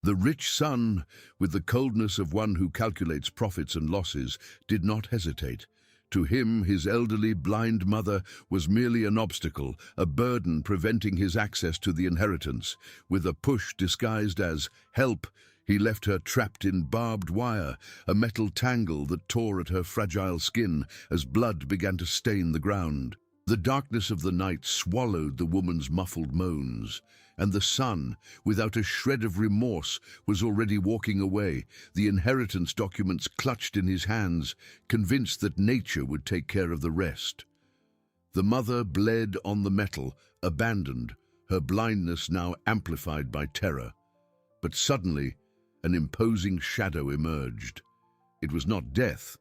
The rich son, with the coldness of one who calculates profits and losses, did not hesitate. To him, his elderly, blind mother was merely an obstacle, a burden preventing his access to the inheritance. With a push disguised as help, he left her trapped in barbed wire, a metal tangle that tore at her fragile skin as blood began to stain the ground. The darkness of the night swallowed the woman's muffled moans, and the son, without a shred of remorse, was already walking away, the inheritance documents clutched in his hands, convinced that nature would take care of the rest. The mother bled on the metal, abandoned, her blindness now amplified by terror. But suddenly, an imposing shadow emerged. It was not death,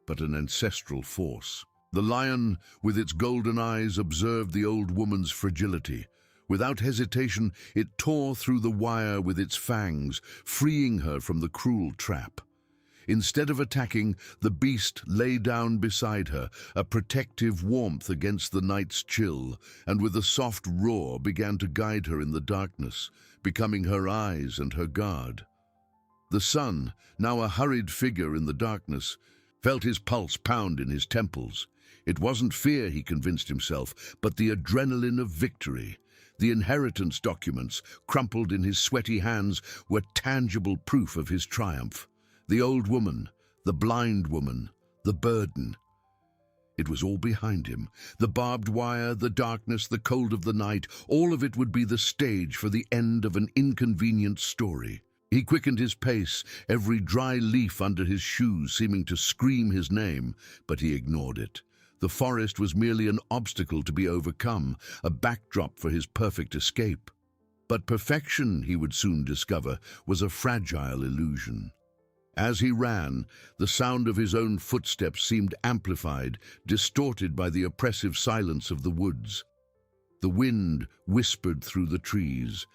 but an ancestral force. The lion, with its golden eyes, observed the old woman's fragility. Without hesitation, it tore through the wire with its fangs, freeing her from the cruel trap. Instead of attacking, the beast lay down beside her, a protective warmth against the night's chill, and with a soft roar began to guide her in the darkness, becoming her eyes and her guard. The son, now a hurried figure in the darkness, felt his pulse pound in his temples. It wasn't fear, he convinced himself, but the adrenaline of victory. The inheritance documents, crumpled in his sweaty hands, were tangible proof of his triumph. The old woman, the blind woman, the burden. It was all behind him. The barbed wire, the darkness, the cold of the night, all of it would be the stage for the end of an inconvenient story. He quickened his pace, every dry leaf under his shoes seeming to scream his name, but he ignored it. The forest was merely an obstacle to be overcome, a backdrop for his perfect escape. But perfection, he would soon discover, was a fragile illusion. As he ran, the sound of his own footsteps seemed amplified, distorted by the oppressive silence of the woods. The wind whispered through the trees,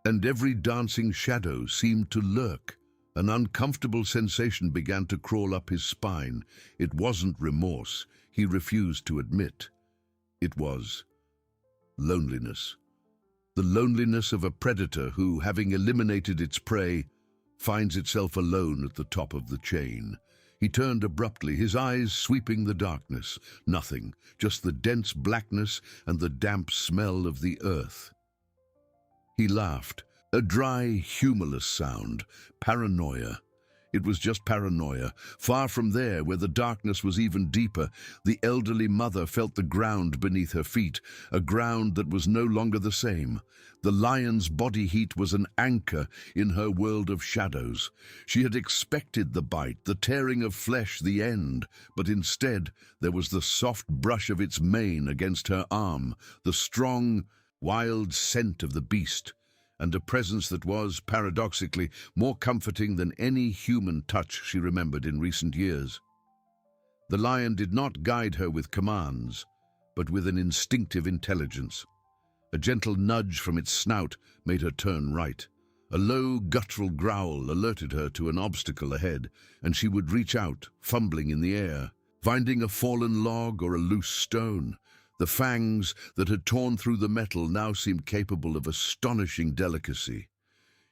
and every dancing shadow seemed to lurk. An uncomfortable sensation began to crawl up his spine. It wasn't remorse, he refused to admit. It was loneliness. The loneliness of a predator who, having eliminated its prey, finds itself alone at the top of the chain. He turned abruptly, his eyes sweeping the darkness. Nothing, just the dense blackness and the damp smell of the earth. He laughed, a dry, humorless sound. Paranoia. It was just paranoia. Far from there, where the darkness was even deeper, the elderly mother felt the ground beneath her feet, a ground that was no longer the same. The lion's body heat was an anchor in her world of shadows. She had expected the bite, the tearing of flesh, the end, but instead there was the soft brush of its mane against her arm, the strong, wild scent of the beast, and a presence that was, paradoxically, more comforting than any human touch she remembered in recent years. The lion did not guide her with commands, but with an instinctive intelligence. A gentle nudge from its snout made her turn right. A low, guttural growl alerted her to an obstacle ahead, and she would reach out, fumbling in the air, finding a fallen log or a loose stone. The fangs that had torn through the metal now seemed capable of astonishing delicacy.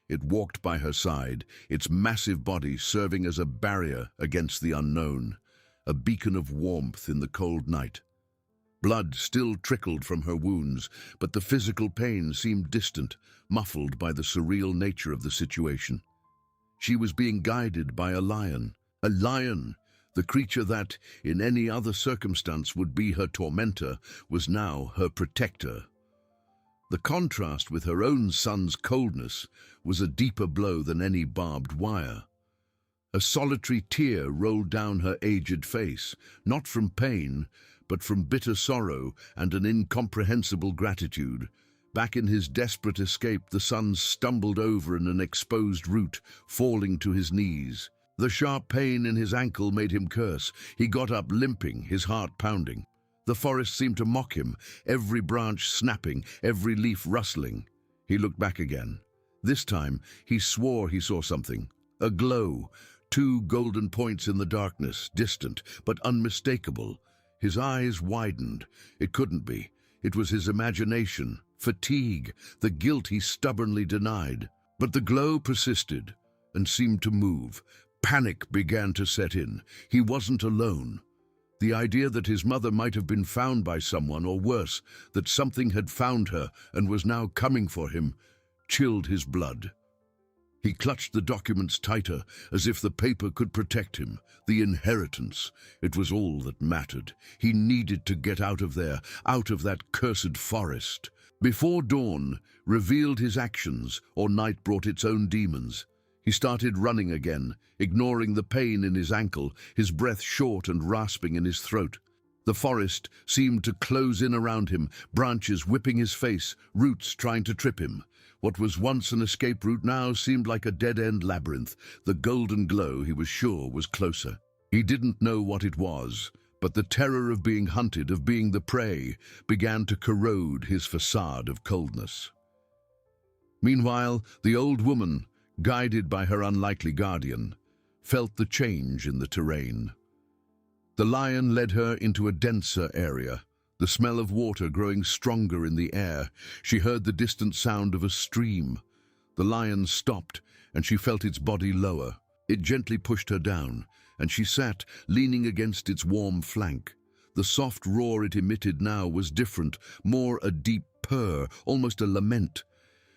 It walked by her side, its massive body serving as a barrier against the unknown, a beacon of warmth in the cold night. Blood still trickled from her wounds, but the physical pain seemed distant, muffled by the surreal nature of the situation. She was being guided by a lion. A lion! The creature that, in any other circumstance, would be her tormentor, was now her protector. The contrast with her own son's coldness was a deeper blow than any barbed wire. A solitary tear rolled down her aged face, not from pain, but from bitter sorrow and an incomprehensible gratitude. Back in his desperate escape, the son stumbled over in an exposed root, falling to his knees. The sharp pain in his ankle made him curse. He got up limping, his heart pounding. The forest seemed to mock him, every branch snapping, every leaf rustling. He looked back again. This time, he swore he saw something. A glow, two golden points in the darkness, distant but unmistakable. His eyes widened. It couldn't be. It was his imagination, fatigue, the guilt he stubbornly denied. But the glow persisted and seemed to move. Panic began to set in. He wasn't alone. The idea that his mother might have been found by someone, or worse, that something had found her and was now coming for him, chilled his blood. He clutched the documents tighter, as if the paper could protect him. The inheritance. It was all that mattered. He needed to get out of there, out of that cursed forest. Before dawn revealed his actions, or night brought its own demons, he started running again, ignoring the pain in his ankle, his breath short and rasping in his throat. The forest seemed to close in around him, branches whipping his face, roots trying to trip him. What was once an escape route now seemed like a dead-end labyrinth. The golden glow, he was sure, was closer. He didn't know what it was, but the terror of being hunted, of being the prey, began to corrode his facade of coldness. Meanwhile, the old woman, guided by her unlikely guardian, felt the change in the terrain. The lion led her into a denser area, the smell of water growing stronger in the air. She heard the distant sound of a stream. The lion stopped, and she felt its body lower. It gently pushed her down, and she sat, leaning against its warm flank. The soft roar it emitted now was different, more a deep purr, almost a lament.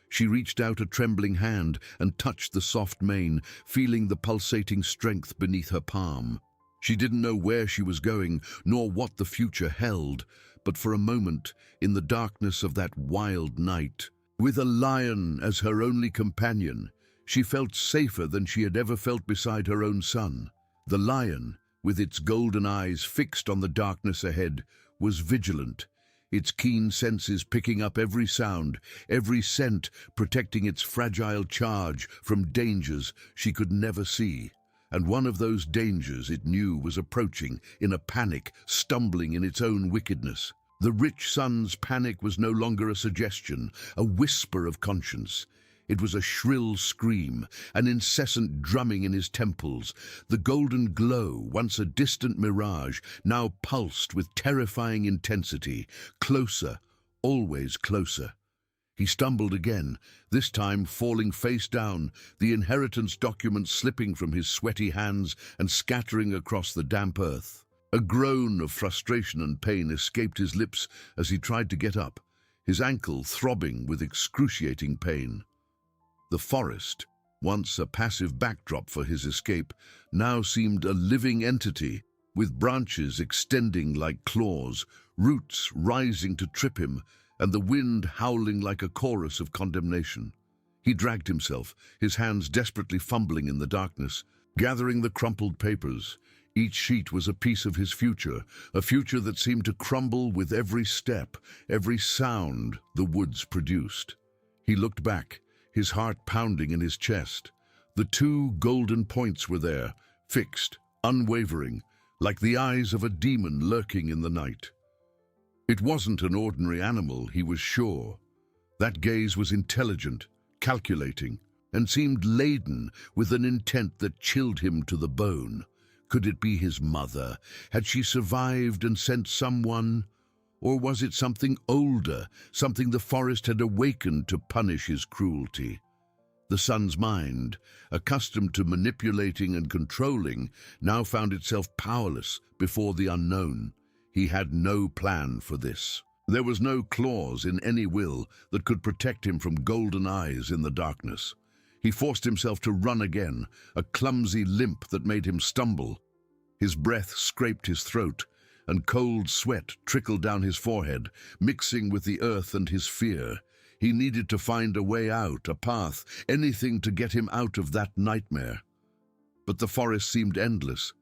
She reached out a trembling hand and touched the soft mane, feeling the pulsating strength beneath her palm. She didn't know where she was going, nor what the future held, but for a moment, in the darkness of that wild night, with a lion as her only companion, she felt safer than she had ever felt beside her own son. The lion, with its golden eyes fixed on the darkness ahead, was vigilant, its keen senses picking up every sound, every scent, protecting its fragile charge from dangers she could never see. And one of those dangers it knew was approaching, in a panic, stumbling in its own wickedness. The rich son's panic was no longer a suggestion, a whisper of conscience. It was a shrill scream, an incessant drumming in his temples. The golden glow, once a distant mirage, now pulsed with terrifying intensity, closer, always closer. He stumbled again, this time falling face down, the inheritance documents slipping from his sweaty hands and scattering across the damp earth. A groan of frustration and pain escaped his lips as he tried to get up, his ankle throbbing with excruciating pain. The forest, once a passive backdrop for his escape, now seemed a living entity, with branches extending like claws, roots rising to trip him, and the wind howling like a chorus of condemnation. He dragged himself, his hands desperately fumbling in the darkness, gathering the crumpled papers. Each sheet was a piece of his future, a future that seemed to crumble with every step, every sound the woods produced. He looked back, his heart pounding in his chest. The two golden points were there, fixed, unwavering, like the eyes of a demon lurking in the night. It wasn't an ordinary animal, he was sure. That gaze was intelligent, calculating, and seemed laden with an intent that chilled him to the bone. Could it be his mother? Had she survived and sent someone? Or was it something older, something the forest had awakened to punish his cruelty? The son's mind, accustomed to manipulating and controlling, now found itself powerless before the unknown. He had no plan for this. There was no clause in any will that could protect him from golden eyes in the darkness. He forced himself to run again, a clumsy limp that made him stumble. His breath scraped his throat, and cold sweat trickled down his forehead, mixing with the earth and his fear. He needed to find a way out, a path, anything to get him out of that nightmare. But the forest seemed endless,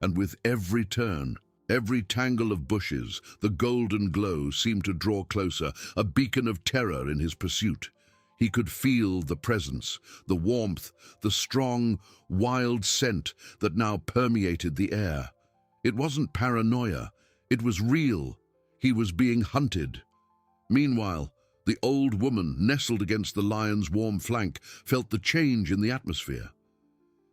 and with every turn, every tangle of bushes, the golden glow seemed to draw closer, a beacon of terror in his pursuit. He could feel the presence, the warmth, the strong, wild scent that now permeated the air. It wasn't paranoia, it was real. He was being hunted. Meanwhile, the old woman, nestled against the lion's warm flank, felt the change in the atmosphere.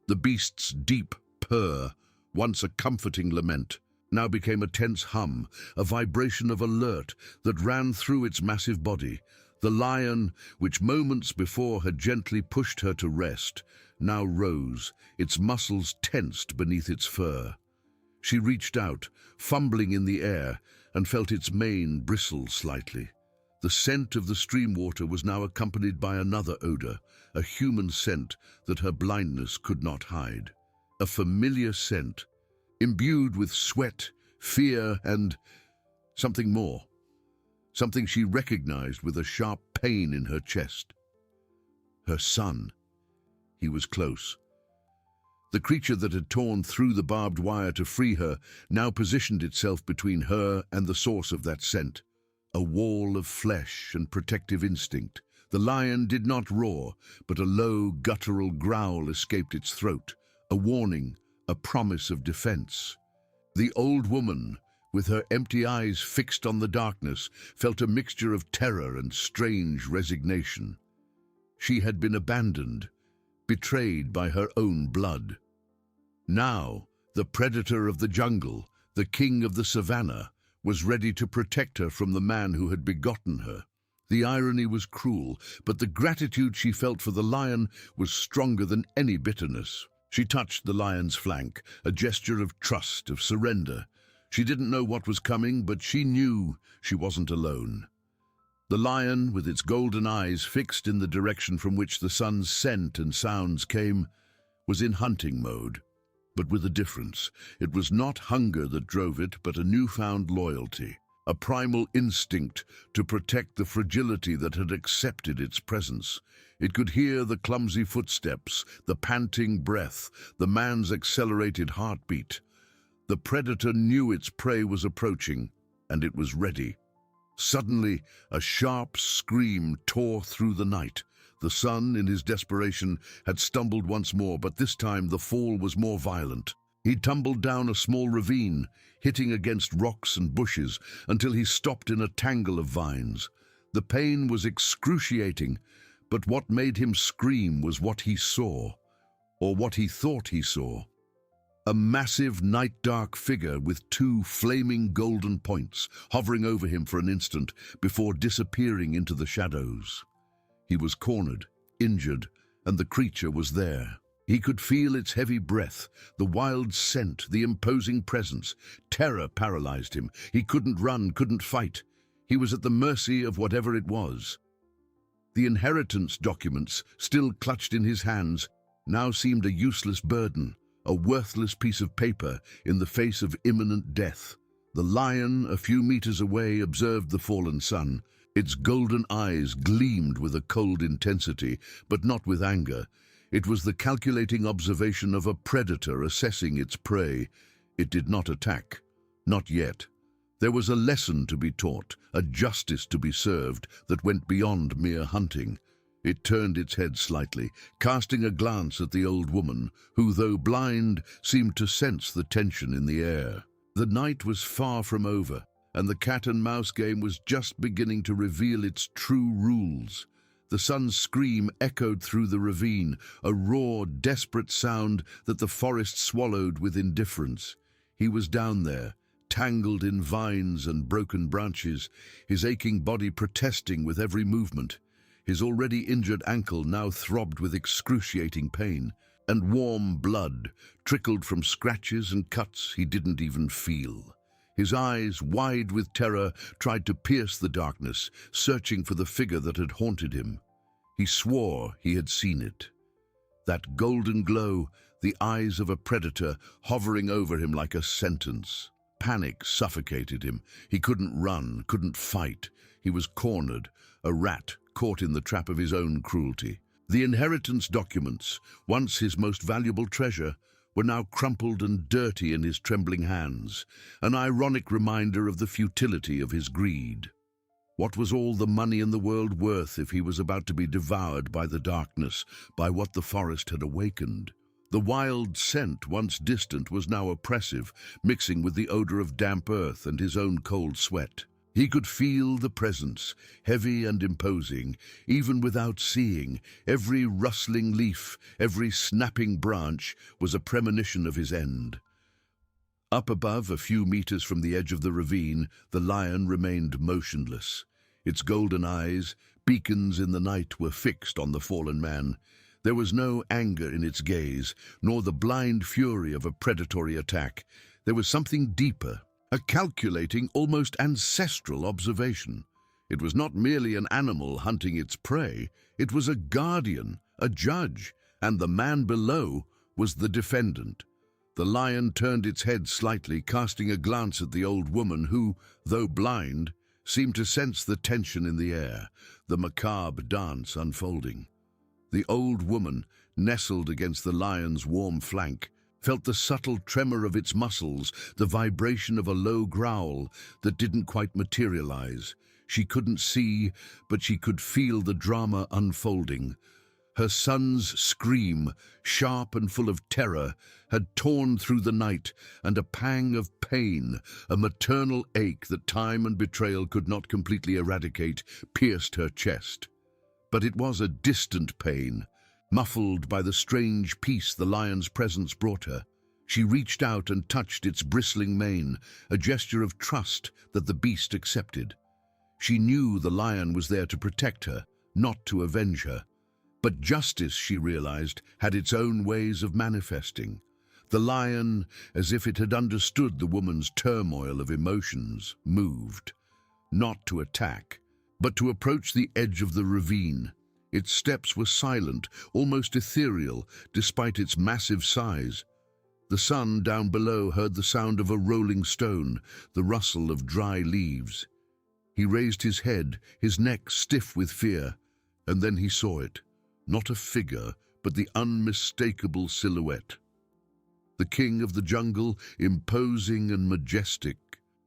The beast's deep purr, once a comforting lament, now became a tense hum, a vibration of alert that ran through its massive body. The lion, which moments before had gently pushed her to rest, now rose, its muscles tensed beneath its fur. She reached out, fumbling in the air, and felt its mane bristle slightly. The scent of the stream water was now accompanied by another odor, a human scent that her blindness could not hide. A familiar scent, imbued with sweat, fear, and something more. Something she recognized with a sharp pain in her chest. Her son. He was close. The creature that had torn through the barbed wire to free her now positioned itself between her and the source of that scent. A wall of flesh and protective instinct. The lion did not roar, but a low, guttural growl escaped its throat. A warning, a promise of defense. The old woman, with her empty eyes fixed on the darkness, felt a mixture of terror and strange resignation. She had been abandoned, betrayed by her own blood. Now, the predator of the jungle, the king of the savannah, was ready to protect her from the man who had begotten her. The irony was cruel, but the gratitude she felt for the lion was stronger than any bitterness. She touched the lion's flank, a gesture of trust, of surrender. She didn't know what was coming, but she knew she wasn't alone. The lion, with its golden eyes fixed in the direction from which the sun's scent and sounds came, was in hunting mode. But with a difference. It was not hunger that drove it, but a newfound loyalty, a primal instinct to protect the fragility that had accepted its presence. It could hear the clumsy footsteps, the panting breath, the man's accelerated heartbeat. The predator knew its prey was approaching, and it was ready. Suddenly, a sharp scream tore through the night. The sun, in his desperation, had stumbled once more, but this time the fall was more violent. He tumbled down a small ravine, hitting against rocks and bushes, until he stopped in a tangle of vines. The pain was excruciating, but what made him scream was what he saw, or what he thought he saw. A massive night-dark figure with two flaming golden points hovering over him for an instant before disappearing into the shadows. He was cornered, injured, and the creature was there. He could feel its heavy breath, the wild scent, the imposing presence. Terror paralyzed him. He couldn't run, couldn't fight. He was at the mercy of whatever it was. The inheritance documents, still clutched in his hands, now seemed a useless burden, a worthless piece of paper in the face of imminent death. The lion, a few meters away, observed the fallen sun. Its golden eyes gleamed with a cold intensity, but not with anger. It was the calculating observation of a predator assessing its prey. It did not attack. Not yet. There was a lesson to be taught, a justice to be served that went beyond mere hunting. It turned its head slightly, casting a glance at the old woman, who, though blind, seemed to sense the tension in the air. The night was far from over, and the cat-and-mouse game was just beginning to reveal its true rules. The sun's scream echoed through the ravine, a raw, desperate sound that the forest swallowed with indifference. He was down there, tangled in vines and broken branches, his aching body protesting with every movement. His already injured ankle now throbbed with excruciating pain, and warm blood trickled from scratches and cuts he didn't even feel. His eyes, wide with terror, tried to pierce the darkness, searching for the figure that had haunted him. He swore he had seen it. That golden glow, the eyes of a predator hovering over him like a sentence. Panic suffocated him. He couldn't run, couldn't fight. He was cornered, a rat caught in the trap of his own cruelty. The inheritance documents, once his most valuable treasure, were now crumpled and dirty in his trembling hands, an ironic reminder of the futility of his greed. What was all the money in the world worth if he was about to be devoured by the darkness, by what the forest had awakened? The wild scent, once distant, was now oppressive, mixing with the odor of damp earth and his own cold sweat. He could feel the presence, heavy and imposing, even without seeing. Every rustling leaf, every snapping branch was a premonition of his end. Up above, a few meters from the edge of the ravine, the lion remained motionless. Its golden eyes, beacons in the night were fixed on the fallen man. There was no anger in its gaze, nor the blind fury of a predatory attack. There was something deeper, a calculating, almost ancestral observation. It was not merely an animal hunting its prey, it was a guardian, a judge, and the man below was the defendant. The lion turned its head slightly, casting a glance at the old woman who, though blind, seemed to sense the tension in the air, the macabre dance unfolding. The old woman, nestled against the lion's warm flank, felt the subtle tremor of its muscles, the vibration of a low growl that didn't quite materialize. She couldn't see, but she could feel the drama unfolding. Her son's scream, sharp and full of terror, had torn through the night, and a pang of pain, a maternal ache that time and betrayal could not completely eradicate, pierced her chest. But it was a distant pain, muffled by the strange peace the lion's presence brought her. She reached out and touched its bristling mane, a gesture of trust that the beast accepted. She knew the lion was there to protect her, not to avenge her. But justice, she realized, had its own ways of manifesting. The lion, as if it had understood the woman's turmoil of emotions, moved, not to attack, but to approach the edge of the ravine. Its steps were silent, almost ethereal, despite its massive size. The son down below heard the sound of a rolling stone, the rustle of dry leaves. He raised his head, his neck stiff with fear, and then he saw it. Not a figure, but the unmistakable silhouette. The king of the jungle, imposing and majestic,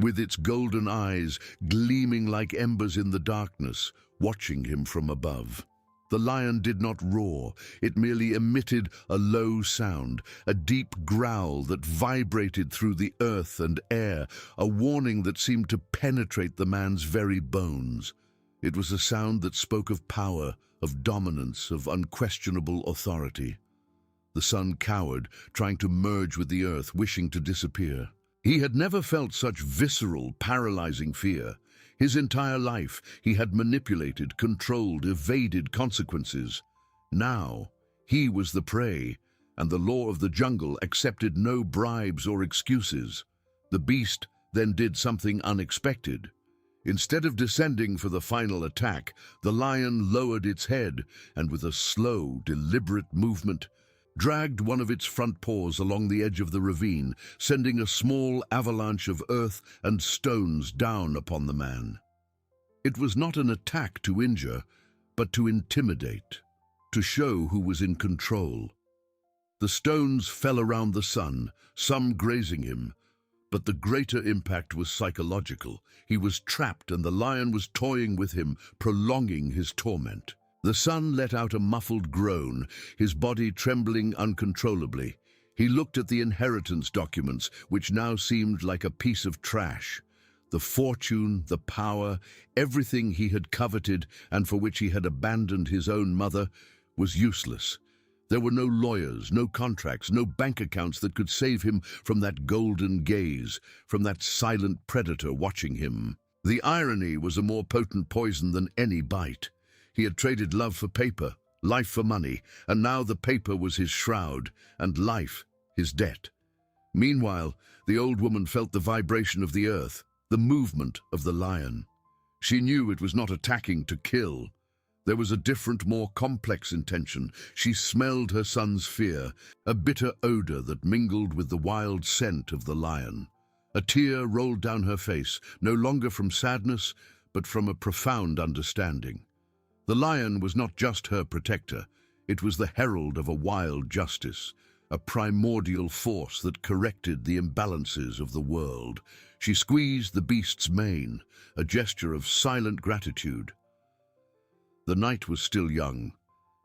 with its golden eyes gleaming like embers in the darkness, watching him from above. The lion did not roar, it merely emitted a low sound, a deep growl that vibrated through the earth and air, a warning that seemed to penetrate the man's very bones. It was a sound that spoke of power, of dominance, of unquestionable authority. The son cowered, trying to merge with the earth, wishing to disappear. He had never felt such visceral, paralyzing fear. His entire life, he had manipulated, controlled, evaded consequences. Now, he was the prey, and the law of the jungle accepted no bribes or excuses. The beast then did something unexpected. Instead of descending for the final attack, the lion lowered its head and, with a slow, deliberate movement, dragged one of its front paws along the edge of the ravine, sending a small avalanche of earth and stones down upon the man. It was not an attack to injure, but to intimidate, to show who was in control. The stones fell around the son, some grazing him, but the greater impact was psychological. He was trapped, and the lion was toying with him, prolonging his torment. The son let out a muffled groan, his body trembling uncontrollably. He looked at the inheritance documents, which now seemed like a piece of trash. The fortune, the power, everything he had coveted and for which he had abandoned his own mother, was useless. There were no lawyers, no contracts, no bank accounts that could save him from that golden gaze, from that silent predator watching him. The irony was a more potent poison than any bite. He had traded love for paper, life for money, and now the paper was his shroud, and life his debt. Meanwhile, the old woman felt the vibration of the earth, the movement of the lion. She knew it was not attacking to kill. There was a different, more complex intention. She smelled her son's fear, a bitter odor that mingled with the wild scent of the lion. A tear rolled down her face, no longer from sadness, but from a profound understanding. The lion was not just her protector, it was the herald of a wild justice, a primordial force that corrected the imbalances of the world. She squeezed the beast's mane, a gesture of silent gratitude. The night was still young,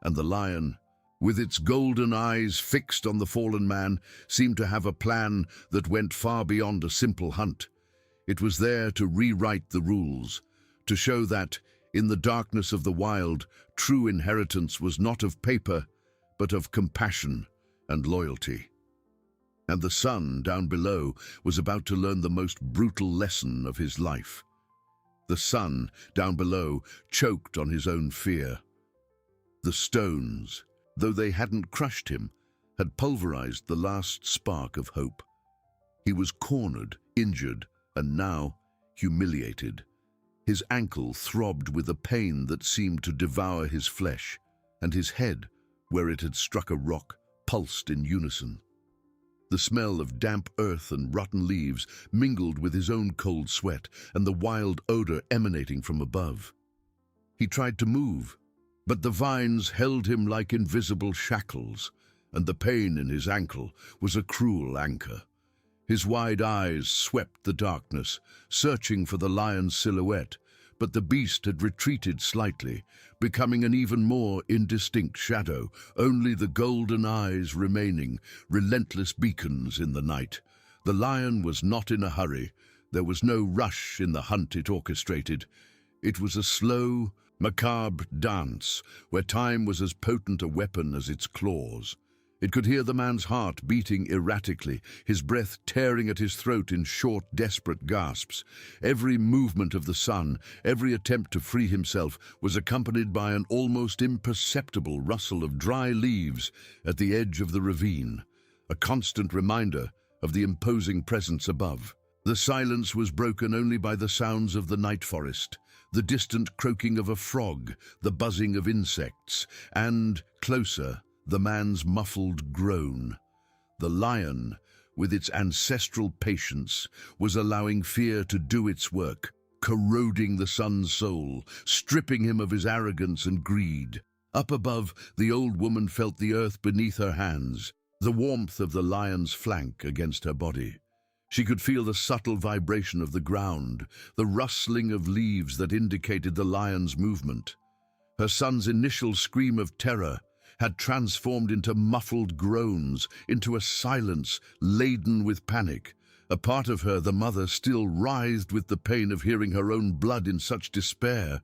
and the lion, with its golden eyes fixed on the fallen man, seemed to have a plan that went far beyond a simple hunt. It was there to rewrite the rules, to show that, in the darkness of the wild, true inheritance was not of paper, but of compassion and loyalty. And the son, down below, was about to learn the most brutal lesson of his life. The sun, down below, choked on his own fear. The stones, though they hadn't crushed him, had pulverized the last spark of hope. He was cornered, injured, and now humiliated. His ankle throbbed with a pain that seemed to devour his flesh, and his head, where it had struck a rock, pulsed in unison. The smell of damp earth and rotten leaves mingled with his own cold sweat and the wild odor emanating from above. He tried to move, but the vines held him like invisible shackles, and the pain in his ankle was a cruel anchor. His wide eyes swept the darkness, searching for the lion's silhouette, but the beast had retreated slightly, becoming an even more indistinct shadow, only the golden eyes remaining, relentless beacons in the night. The lion was not in a hurry. There was no rush in the hunt it orchestrated. It was a slow, macabre dance, where time was as potent a weapon as its claws. It could hear the man's heart beating erratically, his breath tearing at his throat in short, desperate gasps. Every movement of the sun, every attempt to free himself, was accompanied by an almost imperceptible rustle of dry leaves at the edge of the ravine, a constant reminder of the imposing presence above. The silence was broken only by the sounds of the night forest, the distant croaking of a frog, the buzzing of insects, and, closer, the man's muffled groan. The lion, with its ancestral patience, was allowing fear to do its work, corroding the son's soul, stripping him of his arrogance and greed. Up above, the old woman felt the earth beneath her hands, the warmth of the lion's flank against her body. She could feel the subtle vibration of the ground, the rustling of leaves that indicated the lion's movement. Her son's initial scream of terror had transformed into muffled groans, into a silence laden with panic. A part of her, the mother, still writhed with the pain of hearing her own blood in such despair.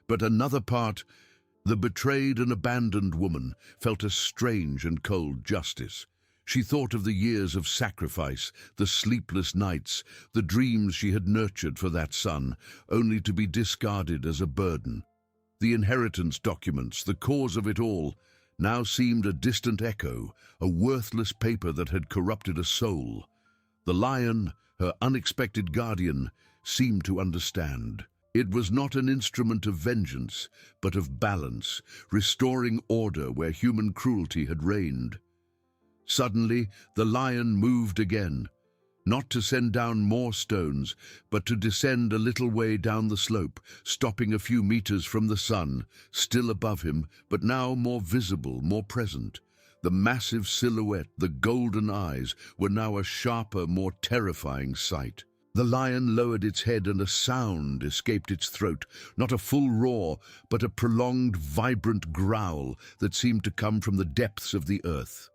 But another part, the betrayed and abandoned woman, felt a strange and cold justice. She thought of the years of sacrifice, the sleepless nights, the dreams she had nurtured for that son, only to be discarded as a burden. The inheritance documents, the cause of it all, now seemed a distant echo, a worthless paper that had corrupted a soul. The lion, her unexpected guardian, seemed to understand. It was not an instrument of vengeance, but of balance, restoring order where human cruelty had reigned. Suddenly, the lion moved again, not to send down more stones, but to descend a little way down the slope, stopping a few meters from the sun, still above him, but now more visible, more present. The massive silhouette, the golden eyes, were now a sharper, more terrifying sight. The lion lowered its head and a sound escaped its throat, not a full roar, but a prolonged, vibrant growl that seemed to come from the depths of the earth.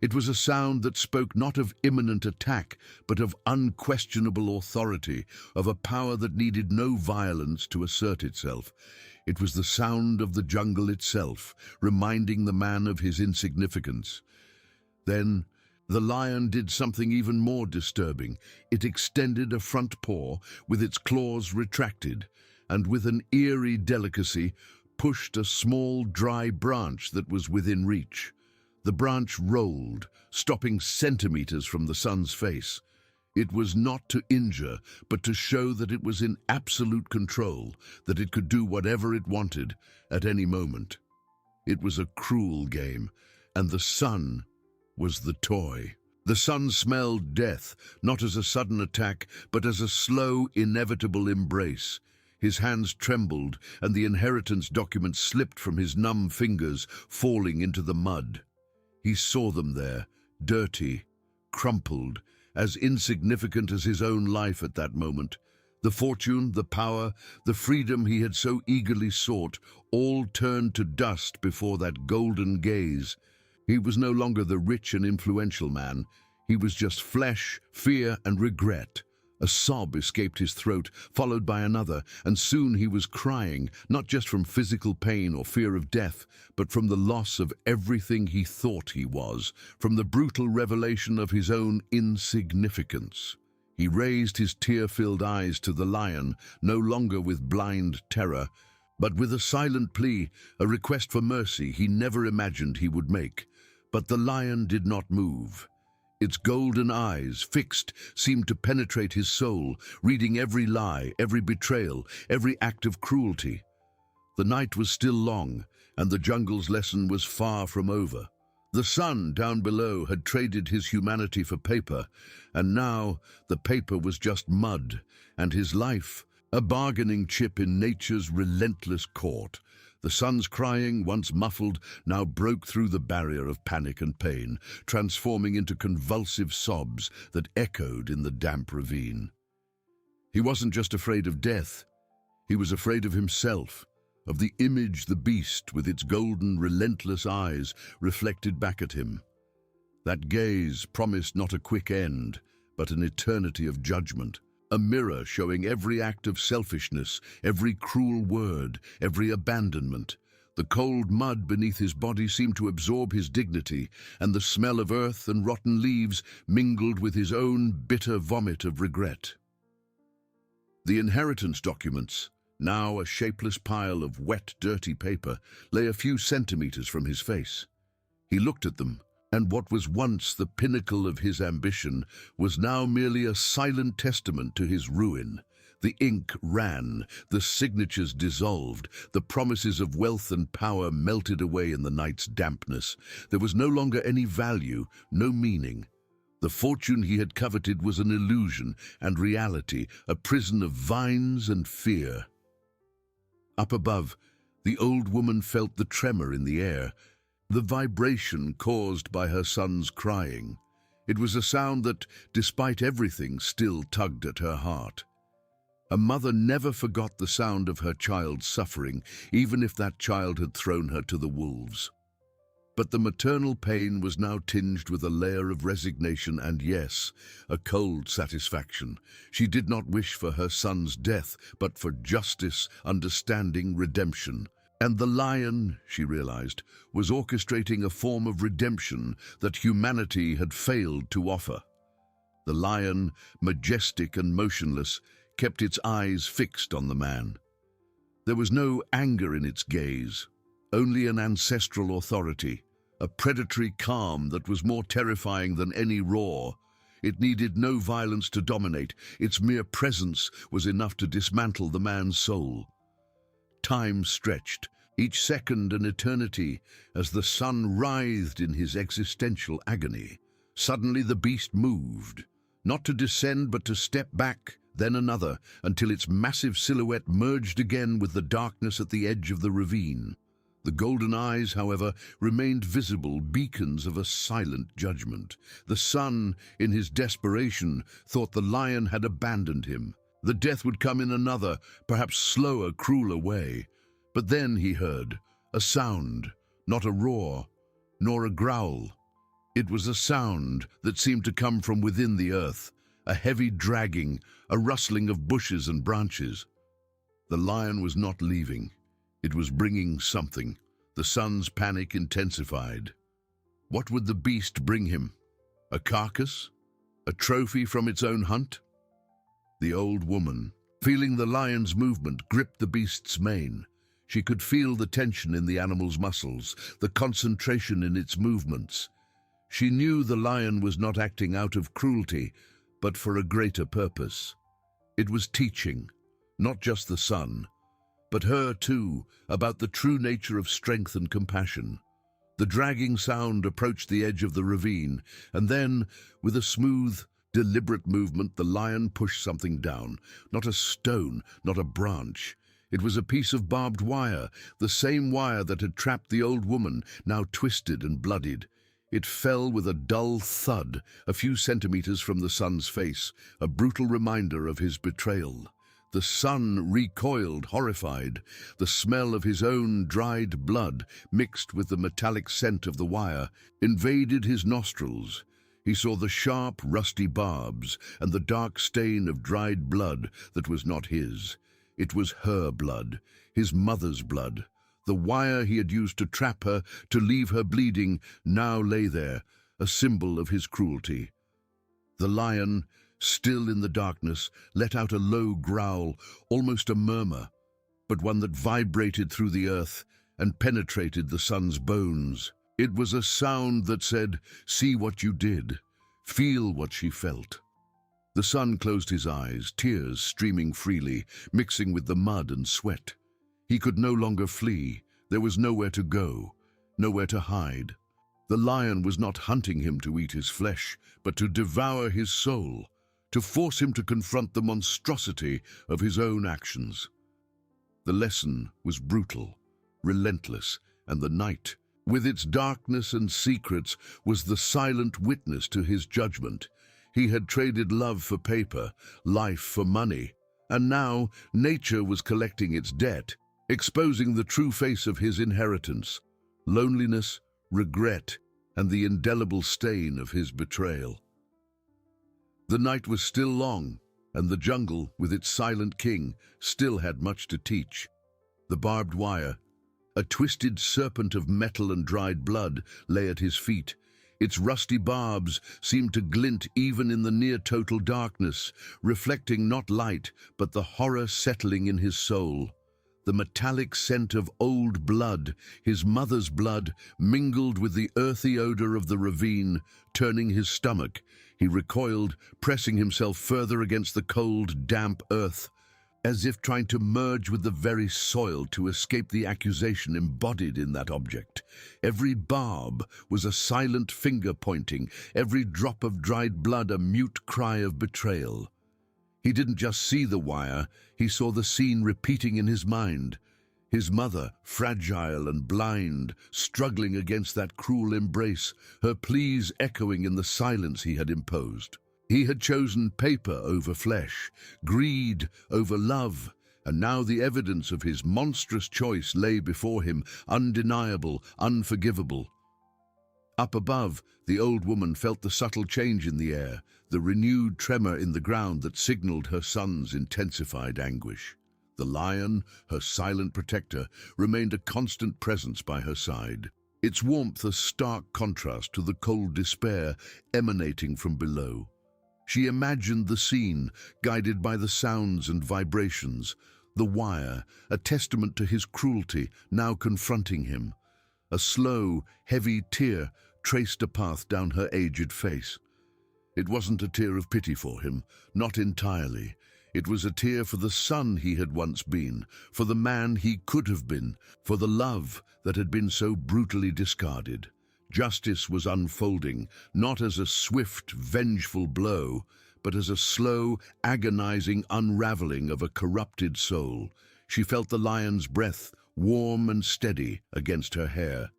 It was a sound that spoke not of imminent attack, but of unquestionable authority, of a power that needed no violence to assert itself. It was the sound of the jungle itself, reminding the man of his insignificance. Then, the lion did something even more disturbing. It extended a front paw, with its claws retracted, and with an eerie delicacy, pushed a small, dry branch that was within reach. The branch rolled, stopping centimeters from the sun's face. It was not to injure, but to show that it was in absolute control, that it could do whatever it wanted at any moment. It was a cruel game, and the sun was the toy. The sun smelled death, not as a sudden attack, but as a slow, inevitable embrace. His hands trembled, and the inheritance documents slipped from his numb fingers, falling into the mud. He saw them there, dirty, crumpled, as insignificant as his own life at that moment. The fortune, the power, the freedom he had so eagerly sought, all turned to dust before that golden gaze. He was no longer the rich and influential man. He was just flesh, fear, and regret. A sob escaped his throat, followed by another, and soon he was crying, not just from physical pain or fear of death, but from the loss of everything he thought he was, from the brutal revelation of his own insignificance. He raised his tear-filled eyes to the lion, no longer with blind terror, but with a silent plea, a request for mercy he never imagined he would make. But the lion did not move. Its golden eyes, fixed, seemed to penetrate his soul, reading every lie, every betrayal, every act of cruelty. The night was still long, and the jungle's lesson was far from over. The sun down below had traded his humanity for paper, and now the paper was just mud, and his life, a bargaining chip in nature's relentless court. The sun's crying, once muffled, now broke through the barrier of panic and pain, transforming into convulsive sobs that echoed in the damp ravine. He wasn't just afraid of death. He was afraid of himself, of the image the beast with its golden, relentless eyes reflected back at him. That gaze promised not a quick end, but an eternity of judgment. A mirror showing every act of selfishness, every cruel word, every abandonment. The cold mud beneath his body seemed to absorb his dignity, and the smell of earth and rotten leaves mingled with his own bitter vomit of regret. The inheritance documents, now a shapeless pile of wet, dirty paper, lay a few centimeters from his face. He looked at them, and what was once the pinnacle of his ambition was now merely a silent testament to his ruin. The ink ran, the signatures dissolved, the promises of wealth and power melted away in the night's dampness. There was no longer any value, no meaning. The fortune he had coveted was an illusion, and reality, a prison of vines and fear. Up above, the old woman felt the tremor in the air, the vibration caused by her son's crying. It was a sound that, despite everything, still tugged at her heart. A mother never forgot the sound of her child's suffering, even if that child had thrown her to the wolves. But the maternal pain was now tinged with a layer of resignation and, yes, a cold satisfaction. She did not wish for her son's death, but for justice, understanding, redemption. And the lion, she realized, was orchestrating a form of redemption that humanity had failed to offer. The lion, majestic and motionless, kept its eyes fixed on the man. There was no anger in its gaze, only an ancestral authority, a predatory calm that was more terrifying than any roar. It needed no violence to dominate. Its mere presence was enough to dismantle the man's soul. Time stretched, each second an eternity, as the sun writhed in his existential agony. Suddenly the beast moved, not to descend but to step back, then another, until its massive silhouette merged again with the darkness at the edge of the ravine. The golden eyes, however, remained visible, beacons of a silent judgment. The sun, in his desperation, thought the lion had abandoned him. The death would come in another, perhaps slower, crueler way. But then he heard a sound, not a roar, nor a growl. It was a sound that seemed to come from within the earth, a heavy dragging, a rustling of bushes and branches. The lion was not leaving. It was bringing something. The sun's panic intensified. What would the beast bring him? A carcass? A trophy from its own hunt? The old woman, feeling the lion's movement, gripped the beast's mane. She could feel the tension in the animal's muscles, the concentration in its movements. She knew the lion was not acting out of cruelty, but for a greater purpose. It was teaching, not just the son, but her too, about the true nature of strength and compassion. The dragging sound approached the edge of the ravine, and then, with a smooth, deliberate movement, the lion pushed something down. Not a stone, not a branch. It was a piece of barbed wire, the same wire that had trapped the old woman, now twisted and bloodied. It fell with a dull thud, a few centimeters from the son's face, a brutal reminder of his betrayal. The son recoiled, horrified. The smell of his own dried blood, mixed with the metallic scent of the wire, invaded his nostrils. He saw the sharp, rusty barbs and the dark stain of dried blood that was not his. It was her blood, his mother's blood. The wire he had used to trap her, to leave her bleeding, now lay there, a symbol of his cruelty. The lion, still in the darkness, let out a low growl, almost a murmur, but one that vibrated through the earth and penetrated the sun's bones. It was a sound that said, "See what you did. Feel what she felt." The sun closed his eyes, tears streaming freely, mixing with the mud and sweat. He could no longer flee. There was nowhere to go, nowhere to hide. The lion was not hunting him to eat his flesh, but to devour his soul, to force him to confront the monstrosity of his own actions. The lesson was brutal, relentless, and the night, with its darkness and secrets, was the silent witness to his judgment. He had traded love for paper, life for money, and now nature was collecting its debt, exposing the true face of his inheritance, loneliness, regret, and the indelible stain of his betrayal. The night was still long, and the jungle, with its silent king, still had much to teach. The barbed wire, a twisted serpent of metal and dried blood, lay at his feet. Its rusty barbs seemed to glint even in the near-total darkness, reflecting not light, but the horror settling in his soul. The metallic scent of old blood, his mother's blood, mingled with the earthy odor of the ravine, turning his stomach. He recoiled, pressing himself further against the cold, damp earth, as if trying to merge with the very soil to escape the accusation embodied in that object. Every barb was a silent finger pointing, every drop of dried blood a mute cry of betrayal. He didn't just see the wire, he saw the scene repeating in his mind. His mother, fragile and blind, struggling against that cruel embrace, her pleas echoing in the silence he had imposed. He had chosen paper over flesh, greed over love, and now the evidence of his monstrous choice lay before him, undeniable, unforgivable. Up above, the old woman felt the subtle change in the air, the renewed tremor in the ground that signaled her son's intensified anguish. The lion, her silent protector, remained a constant presence by her side, its warmth a stark contrast to the cold despair emanating from below. She imagined the scene, guided by the sounds and vibrations, the wire, a testament to his cruelty, now confronting him. A slow, heavy tear traced a path down her aged face. It wasn't a tear of pity for him, not entirely. It was a tear for the son he had once been, for the man he could have been, for the love that had been so brutally discarded. Justice was unfolding, not as a swift, vengeful blow, but as a slow, agonizing unraveling of a corrupted soul. She felt the lion's breath, warm and steady, against her hair.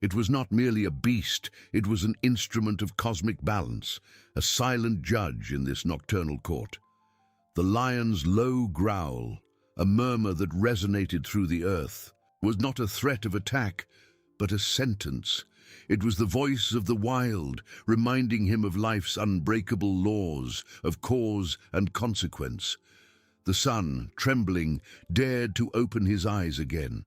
It was not merely a beast, it was an instrument of cosmic balance, a silent judge in this nocturnal court. The lion's low growl, a murmur that resonated through the earth, was not a threat of attack, but a sentence. It was the voice of the wild, reminding him of life's unbreakable laws, of cause and consequence. The sun, trembling, dared to open his eyes again.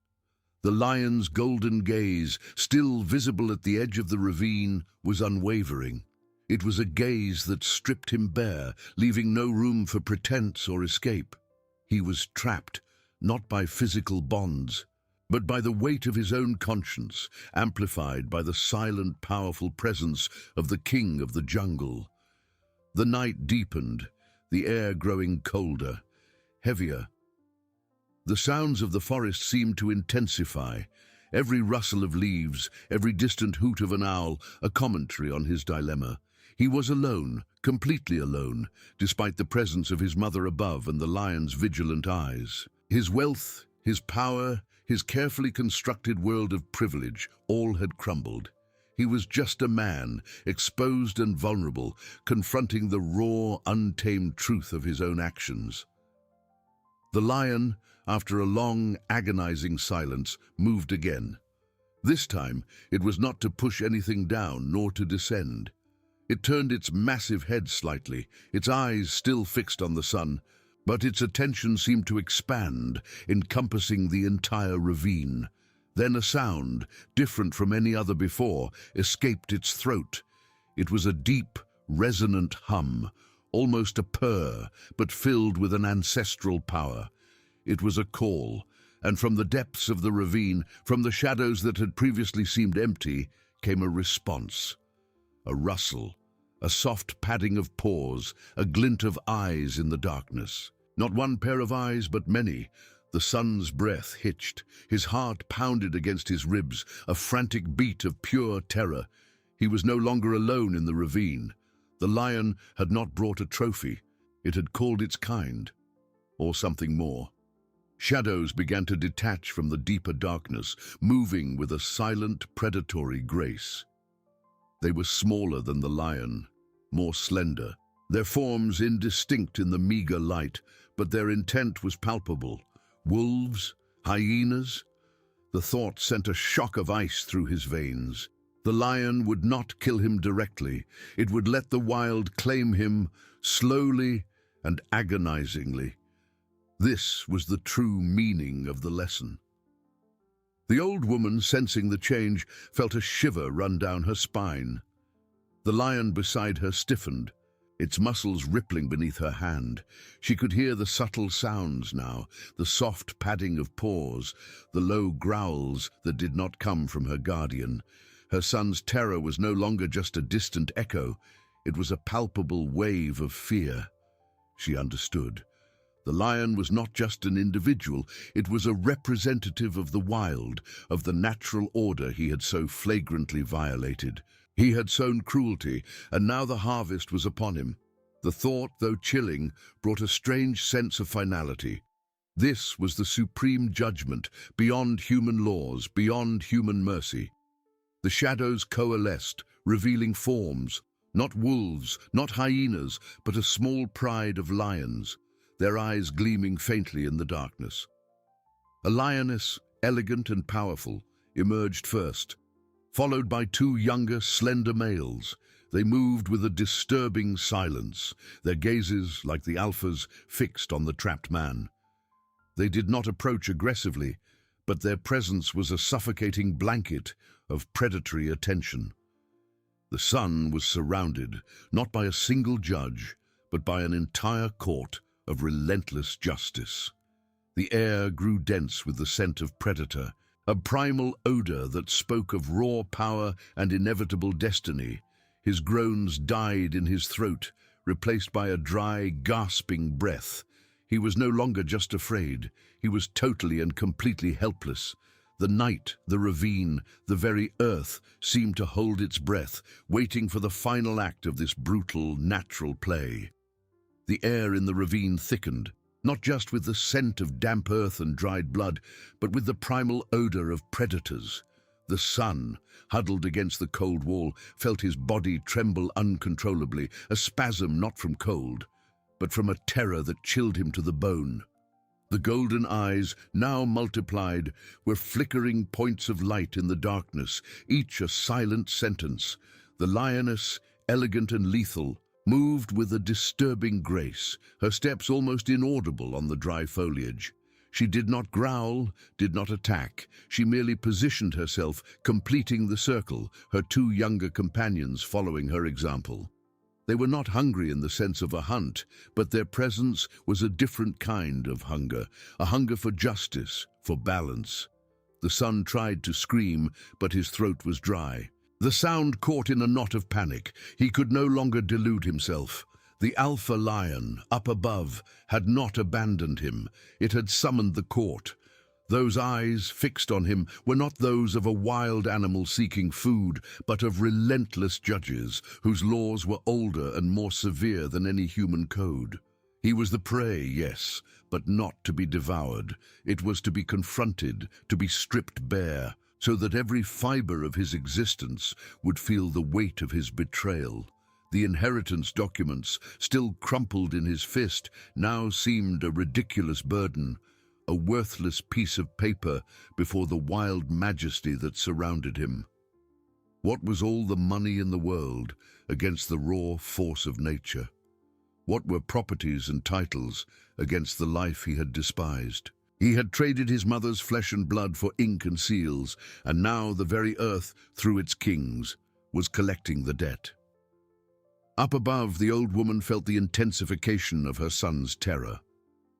The lion's golden gaze, still visible at the edge of the ravine, was unwavering. It was a gaze that stripped him bare, leaving no room for pretense or escape. He was trapped, not by physical bonds, but by the weight of his own conscience, amplified by the silent, powerful presence of the king of the jungle. The night deepened, the air growing colder, heavier. The sounds of the forest seemed to intensify, every rustle of leaves, every distant hoot of an owl, a commentary on his dilemma. He was alone, completely alone, despite the presence of his mother above and the lion's vigilant eyes. His wealth, his power, his carefully constructed world of privilege, all had crumbled. He was just a man, exposed and vulnerable, confronting the raw, untamed truth of his own actions. The lion, after a long, agonizing silence, moved again. This time, it was not to push anything down nor to descend. It turned its massive head slightly, its eyes still fixed on the sun, but its attention seemed to expand, encompassing the entire ravine. Then a sound, different from any other before, escaped its throat. It was a deep, resonant hum, almost a purr, but filled with an ancestral power. It was a call, and from the depths of the ravine, from the shadows that had previously seemed empty, came a response. A rustle, a soft padding of paws, a glint of eyes in the darkness. Not one pair of eyes, but many. The son's breath hitched. His heart pounded against his ribs, a frantic beat of pure terror. He was no longer alone in the ravine. The lion had not brought a trophy. It had called its kind, or something more. Shadows began to detach from the deeper darkness, moving with a silent, predatory grace. They were smaller than the lion, more slender, their forms indistinct in the meager light, but their intent was palpable. Wolves? Hyenas? The thought sent a shock of ice through his veins. The lion would not kill him directly. It would let the wild claim him slowly and agonizingly. This was the true meaning of the lesson. The old woman, sensing the change, felt a shiver run down her spine. The lion beside her stiffened, its muscles rippling beneath her hand. She could hear the subtle sounds now, the soft padding of paws, the low growls that did not come from her guardian. Her son's terror was no longer just a distant echo. It was a palpable wave of fear. She understood. The lion was not just an individual, it was a representative of the wild, of the natural order he had so flagrantly violated. He had sown cruelty, and now the harvest was upon him. The thought, though chilling, brought a strange sense of finality. This was the supreme judgment, beyond human laws, beyond human mercy. The shadows coalesced, revealing forms, not wolves, not hyenas, but a small pride of lions, their eyes gleaming faintly in the darkness. A lioness, elegant and powerful, emerged first, followed by two younger, slender males. They moved with a disturbing silence, their gazes, like the alpha's, fixed on the trapped man. They did not approach aggressively, but their presence was a suffocating blanket of predatory attention. The son was surrounded, not by a single judge, but by an entire court of relentless justice. The air grew dense with the scent of predator, a primal odor that spoke of raw power and inevitable destiny. His groans died in his throat, replaced by a dry, gasping breath. He was no longer just afraid. He was totally and completely helpless. The night, the ravine, the very earth seemed to hold its breath, waiting for the final act of this brutal, natural play. The air in the ravine thickened, not just with the scent of damp earth and dried blood, but with the primal odor of predators. The son, huddled against the cold wall, felt his body tremble uncontrollably, a spasm not from cold, but from a terror that chilled him to the bone. The golden eyes, now multiplied, were flickering points of light in the darkness, each a silent sentence. The lioness, elegant and lethal, moved with a disturbing grace, her steps almost inaudible on the dry foliage. She did not growl, did not attack. She merely positioned herself, completing the circle, her two younger companions following her example. They were not hungry in the sense of a hunt, but their presence was a different kind of hunger, a hunger for justice, for balance. The son tried to scream, but his throat was dry. The sound caught in a knot of panic. He could no longer delude himself. The alpha lion, up above, had not abandoned him. It had summoned the court. Those eyes fixed on him were not those of a wild animal seeking food, but of relentless judges whose laws were older and more severe than any human code. He was the prey, yes, but not to be devoured. It was to be confronted, to be stripped bare, so that every fiber of his existence would feel the weight of his betrayal. The inheritance documents, still crumpled in his fist, now seemed a ridiculous burden, a worthless piece of paper before the wild majesty that surrounded him. What was all the money in the world against the raw force of nature? What were properties and titles against the life he had despised? He had traded his mother's flesh and blood for ink and seals, and now the very earth, through its kings, was collecting the debt. Up above, the old woman felt the intensification of her son's terror.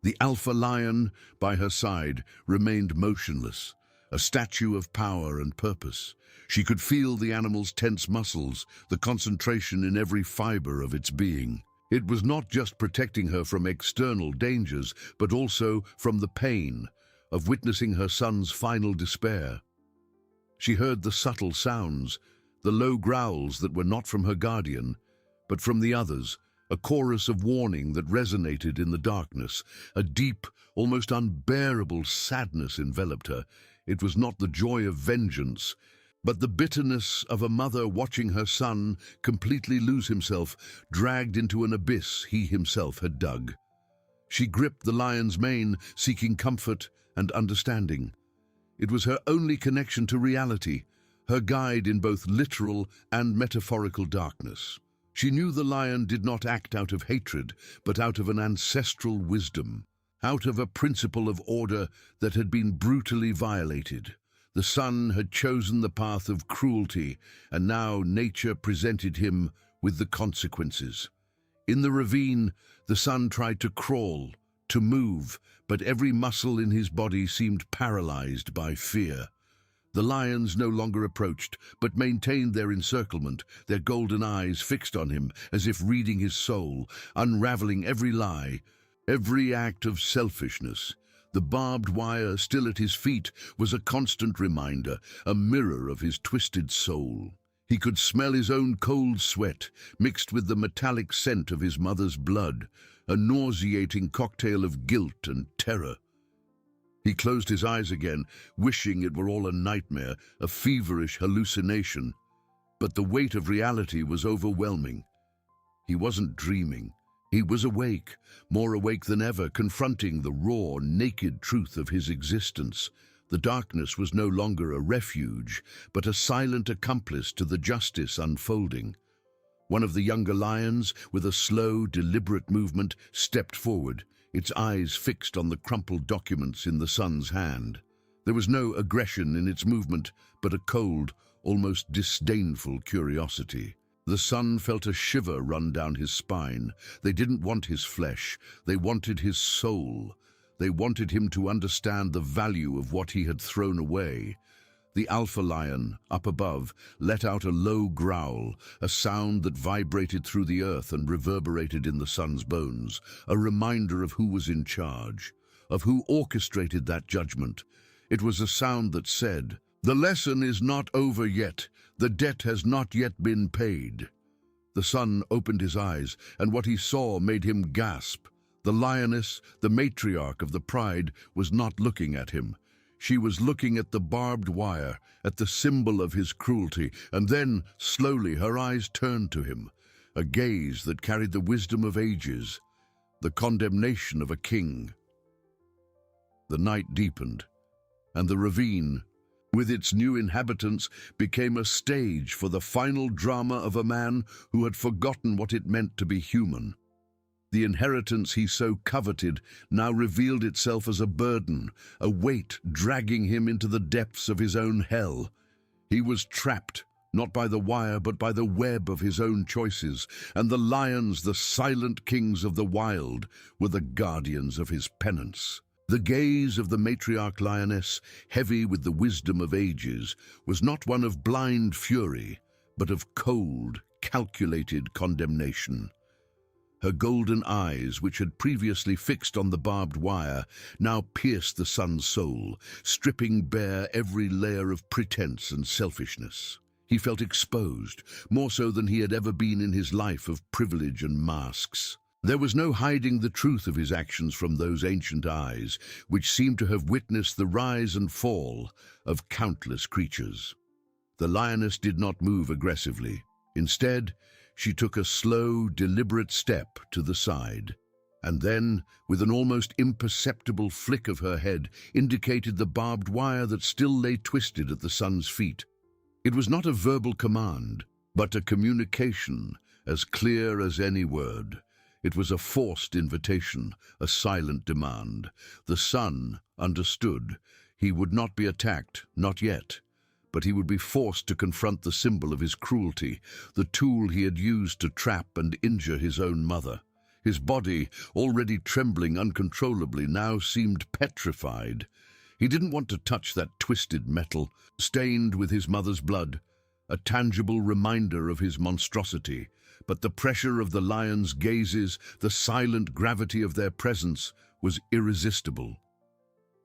The alpha lion, by her side, remained motionless, a statue of power and purpose. She could feel the animal's tense muscles, the concentration in every fiber of its being. It was not just protecting her from external dangers, but also from the pain of witnessing her son's final despair. She heard the subtle sounds, the low growls that were not from her guardian, but from the others, a chorus of warning that resonated in the darkness. A deep, almost unbearable sadness enveloped her. It was not the joy of vengeance, but the bitterness of a mother watching her son completely lose himself, dragged into an abyss he himself had dug. She gripped the lion's mane, seeking comfort and understanding. It was her only connection to reality, her guide in both literal and metaphorical darkness. She knew the lion did not act out of hatred, but out of an ancestral wisdom, out of a principle of order that had been brutally violated. The son had chosen the path of cruelty, and now nature presented him with the consequences. In the ravine, the son tried to crawl, to move, but every muscle in his body seemed paralyzed by fear. The lions no longer approached, but maintained their encirclement, their golden eyes fixed on him, as if reading his soul, unraveling every lie, every act of selfishness. The barbed wire still at his feet was a constant reminder, a mirror of his twisted soul. He could smell his own cold sweat, mixed with the metallic scent of his mother's blood, a nauseating cocktail of guilt and terror. He closed his eyes again, wishing it were all a nightmare, a feverish hallucination. But the weight of reality was overwhelming. He wasn't dreaming. He was awake, more awake than ever, confronting the raw, naked truth of his existence. The darkness was no longer a refuge, but a silent accomplice to the justice unfolding. One of the younger lions, with a slow, deliberate movement, stepped forward, its eyes fixed on the crumpled documents in the son's hand. There was no aggression in its movement, but a cold, almost disdainful curiosity. The son felt a shiver run down his spine. They didn't want his flesh, they wanted his soul. They wanted him to understand the value of what he had thrown away. The alpha lion, up above, let out a low growl, a sound that vibrated through the earth and reverberated in the son's bones, a reminder of who was in charge, of who orchestrated that judgment. It was a sound that said, "The lesson is not over yet. The debt has not yet been paid." The son opened his eyes, and what he saw made him gasp. The lioness, the matriarch of the pride, was not looking at him. She was looking at the barbed wire, at the symbol of his cruelty, and then, slowly, her eyes turned to him, a gaze that carried the wisdom of ages, the condemnation of a king. The night deepened, and the ravine, with its new inhabitants, became a stage for the final drama of a man who had forgotten what it meant to be human. The inheritance he so coveted now revealed itself as a burden, a weight dragging him into the depths of his own hell. He was trapped, not by the wire but by the web of his own choices, and the lions, the silent kings of the wild, were the guardians of his penance. The gaze of the matriarch lioness, heavy with the wisdom of ages, was not one of blind fury, but of cold, calculated condemnation. Her golden eyes, which had previously fixed on the barbed wire, now pierced the son's soul, stripping bare every layer of pretense and selfishness. He felt exposed, more so than he had ever been in his life of privilege and masks. There was no hiding the truth of his actions from those ancient eyes, which seemed to have witnessed the rise and fall of countless creatures. The lioness did not move aggressively. Instead, she took a slow, deliberate step to the side, and then, with an almost imperceptible flick of her head, indicated the barbed wire that still lay twisted at the son's feet. It was not a verbal command, but a communication as clear as any word. It was a forced invitation, a silent demand. The son understood. He would not be attacked, not yet. but he would be forced to confront the symbol of his cruelty, the tool he had used to trap and injure his own mother. His body, already trembling uncontrollably, now seemed petrified. He didn't want to touch that twisted metal, stained with his mother's blood, a tangible reminder of his monstrosity. But the pressure of the lion's gazes, the silent gravity of their presence, was irresistible.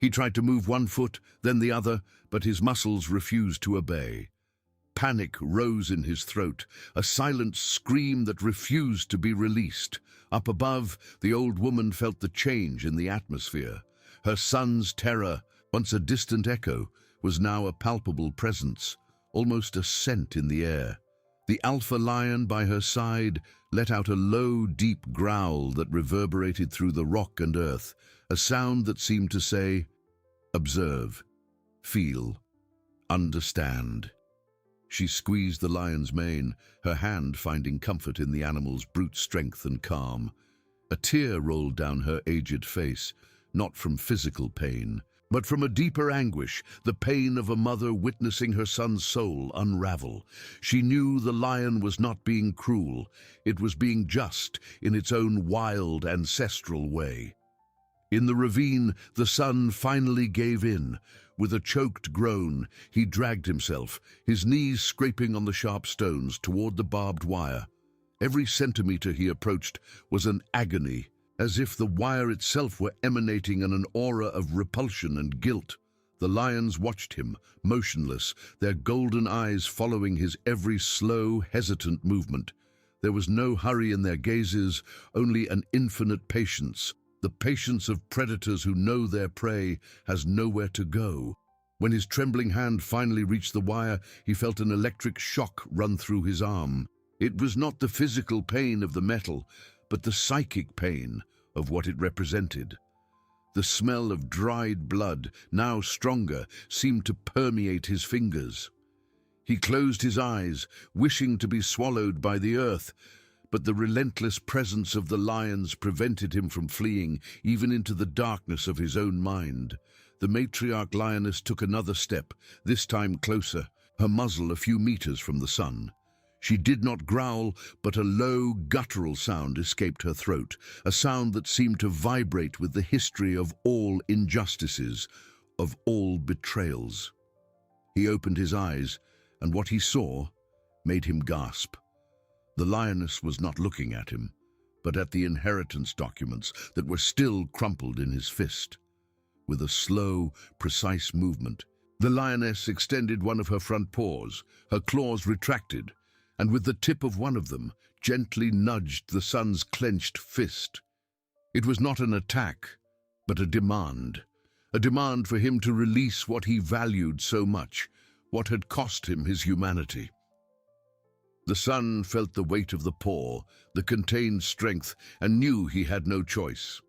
He tried to move one foot, then the other, but his muscles refused to obey. Panic rose in his throat, a silent scream that refused to be released. Up above, the old woman felt the change in the atmosphere. Her son's terror, once a distant echo, was now a palpable presence, almost a scent in the air. The alpha lion by her side let out a low, deep growl that reverberated through the rock and earth, a sound that seemed to say, "Observe, feel, understand." She squeezed the lion's mane, her hand finding comfort in the animal's brute strength and calm. A tear rolled down her aged face, not from physical pain, but from a deeper anguish, the pain of a mother witnessing her son's soul unravel. She knew the lion was not being cruel, it was being just in its own wild, ancestral way. In the ravine, the son finally gave in. With a choked groan, he dragged himself, his knees scraping on the sharp stones, toward the barbed wire. Every centimeter he approached was an agony, as if the wire itself were emanating an aura of repulsion and guilt. The lions watched him, motionless, their golden eyes following his every slow, hesitant movement. There was no hurry in their gazes, only an infinite patience. The patience of predators who know their prey has nowhere to go. When his trembling hand finally reached the wire, he felt an electric shock run through his arm. It was not the physical pain of the metal, but the psychic pain of what it represented. The smell of dried blood, now stronger, seemed to permeate his fingers. He closed his eyes, wishing to be swallowed by the earth, but the relentless presence of the lions prevented him from fleeing, even into the darkness of his own mind. The matriarch lioness took another step, this time closer, her muzzle a few meters from the sun. She did not growl, but a low, guttural sound escaped her throat, a sound that seemed to vibrate with the history of all injustices, of all betrayals. He opened his eyes, and what he saw made him gasp. The lioness was not looking at him, but at the inheritance documents that were still crumpled in his fist. With a slow, precise movement, the lioness extended one of her front paws, her claws retracted, and with the tip of one of them, gently nudged the son's clenched fist. It was not an attack, but a demand for him to release what he valued so much, what had cost him his humanity. The son felt the weight of the paw, the contained strength, and knew he had no choice.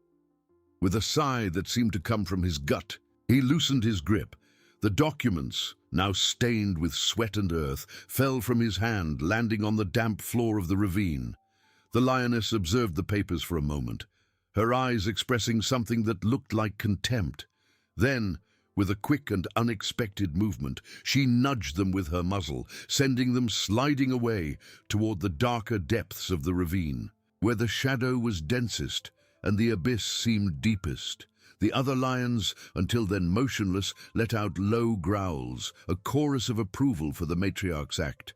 With a sigh that seemed to come from his gut, he loosened his grip. The documents, now stained with sweat and earth, fell from his hand, landing on the damp floor of the ravine. The lioness observed the papers for a moment, her eyes expressing something that looked like contempt. Then, with a quick and unexpected movement, she nudged them with her muzzle, sending them sliding away toward the darker depths of the ravine, where the shadow was densest and the abyss seemed deepest. The other lions, until then motionless, let out low growls, a chorus of approval for the matriarch's act.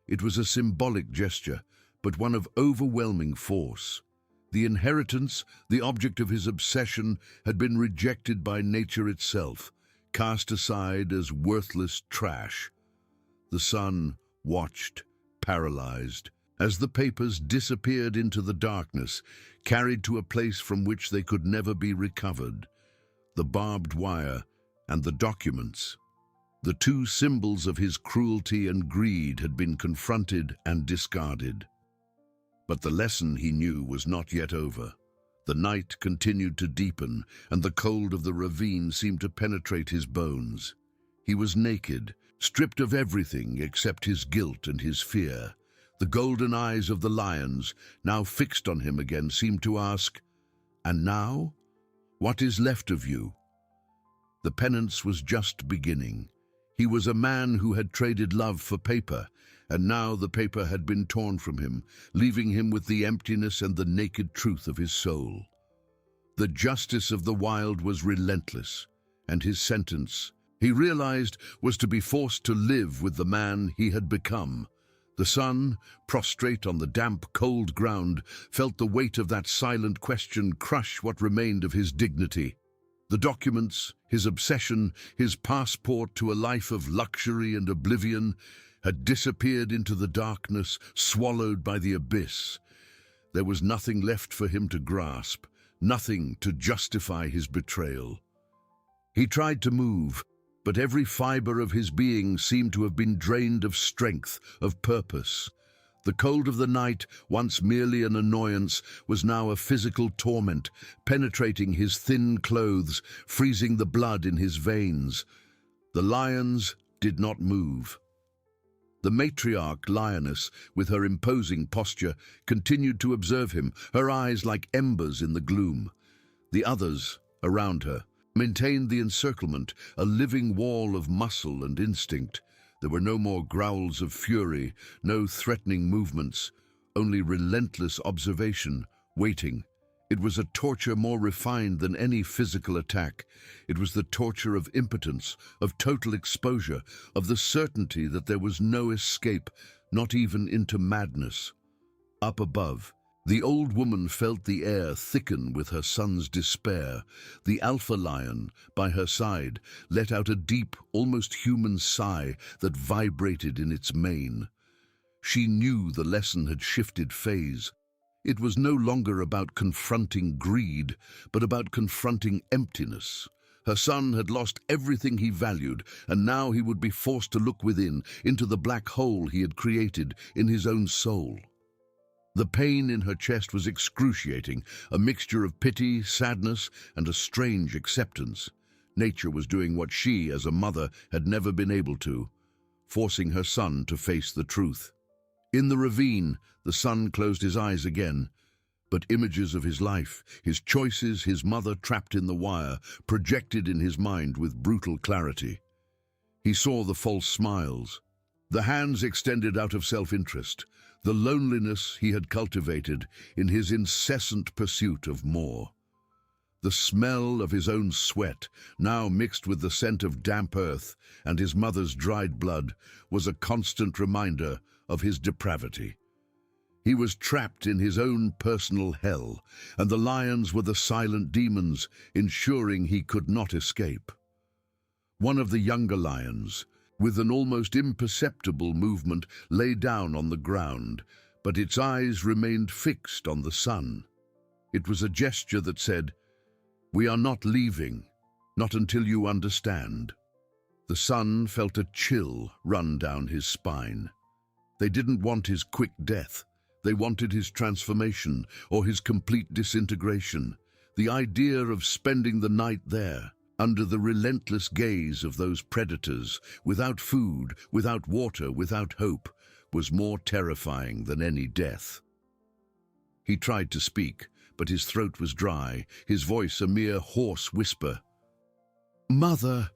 It was a symbolic gesture, but one of overwhelming force. The inheritance, the object of his obsession, had been rejected by nature itself, cast aside as worthless trash. The son watched, paralyzed, as the papers disappeared into the darkness, carried to a place from which they could never be recovered. The barbed wire and the documents. The two symbols of his cruelty and greed had been confronted and discarded. But the lesson, he knew, was not yet over. The night continued to deepen, and the cold of the ravine seemed to penetrate his bones. He was naked, stripped of everything except his guilt and his fear. The golden eyes of the lions, now fixed on him again, seemed to ask, "And now? What is left of you?" The penance was just beginning. He was a man who had traded love for paper, and now the paper had been torn from him, leaving him with the emptiness and the naked truth of his soul. The justice of the wild was relentless, and his sentence, he realized, was to be forced to live with the man he had become. The son, prostrate on the damp, cold ground, felt the weight of that silent question crush what remained of his dignity. The documents, his obsession, his passport to a life of luxury and oblivion, had disappeared into the darkness, swallowed by the abyss. There was nothing left for him to grasp, nothing to justify his betrayal. He tried to move, but every fiber of his being seemed to have been drained of strength, of purpose. The cold of the night, once merely an annoyance, was now a physical torment, penetrating his thin clothes, freezing the blood in his veins. The lions did not move. The matriarch lioness, with her imposing posture, continued to observe him, her eyes like embers in the gloom. The others, around her, maintained the encirclement, a living wall of muscle and instinct. There were no more growls of fury, no threatening movements, only relentless observation, waiting. It was a torture more refined than any physical attack. It was the torture of impotence, of total exposure, of the certainty that there was no escape, not even into madness. Up above, the old woman felt the air thicken with her son's despair. The alpha lion, by her side, let out a deep, almost human sigh that vibrated in its mane. She knew the lesson had shifted phase. It was no longer about confronting greed, but about confronting emptiness. Her son had lost everything he valued, and now he would be forced to look within, into the black hole he had created in his own soul. The pain in her chest was excruciating, a mixture of pity, sadness, and a strange acceptance. Nature was doing what she, as a mother, had never been able to, forcing her son to face the truth. In the ravine, the son closed his eyes again, but images of his life, his choices, his mother trapped in the wire, projected in his mind with brutal clarity. He saw the false smiles, the hands extended out of self-interest, the loneliness he had cultivated in his incessant pursuit of more. The smell of his own sweat, now mixed with the scent of damp earth and his mother's dried blood, was a constant reminder of his depravity. He was trapped in his own personal hell, and the lions were the silent demons, ensuring he could not escape. One of the younger lions, with an almost imperceptible movement, lay down on the ground, but its eyes remained fixed on the sun. It was a gesture that said, "We are not leaving, not until you understand." The son felt a chill run down his spine. They didn't want his quick death. They wanted his transformation, or his complete disintegration. The idea of spending the night there, under the relentless gaze of those predators, without food, without water, without hope, was more terrifying than any death. He tried to speak, but his throat was dry, his voice a mere hoarse whisper. "Mother!"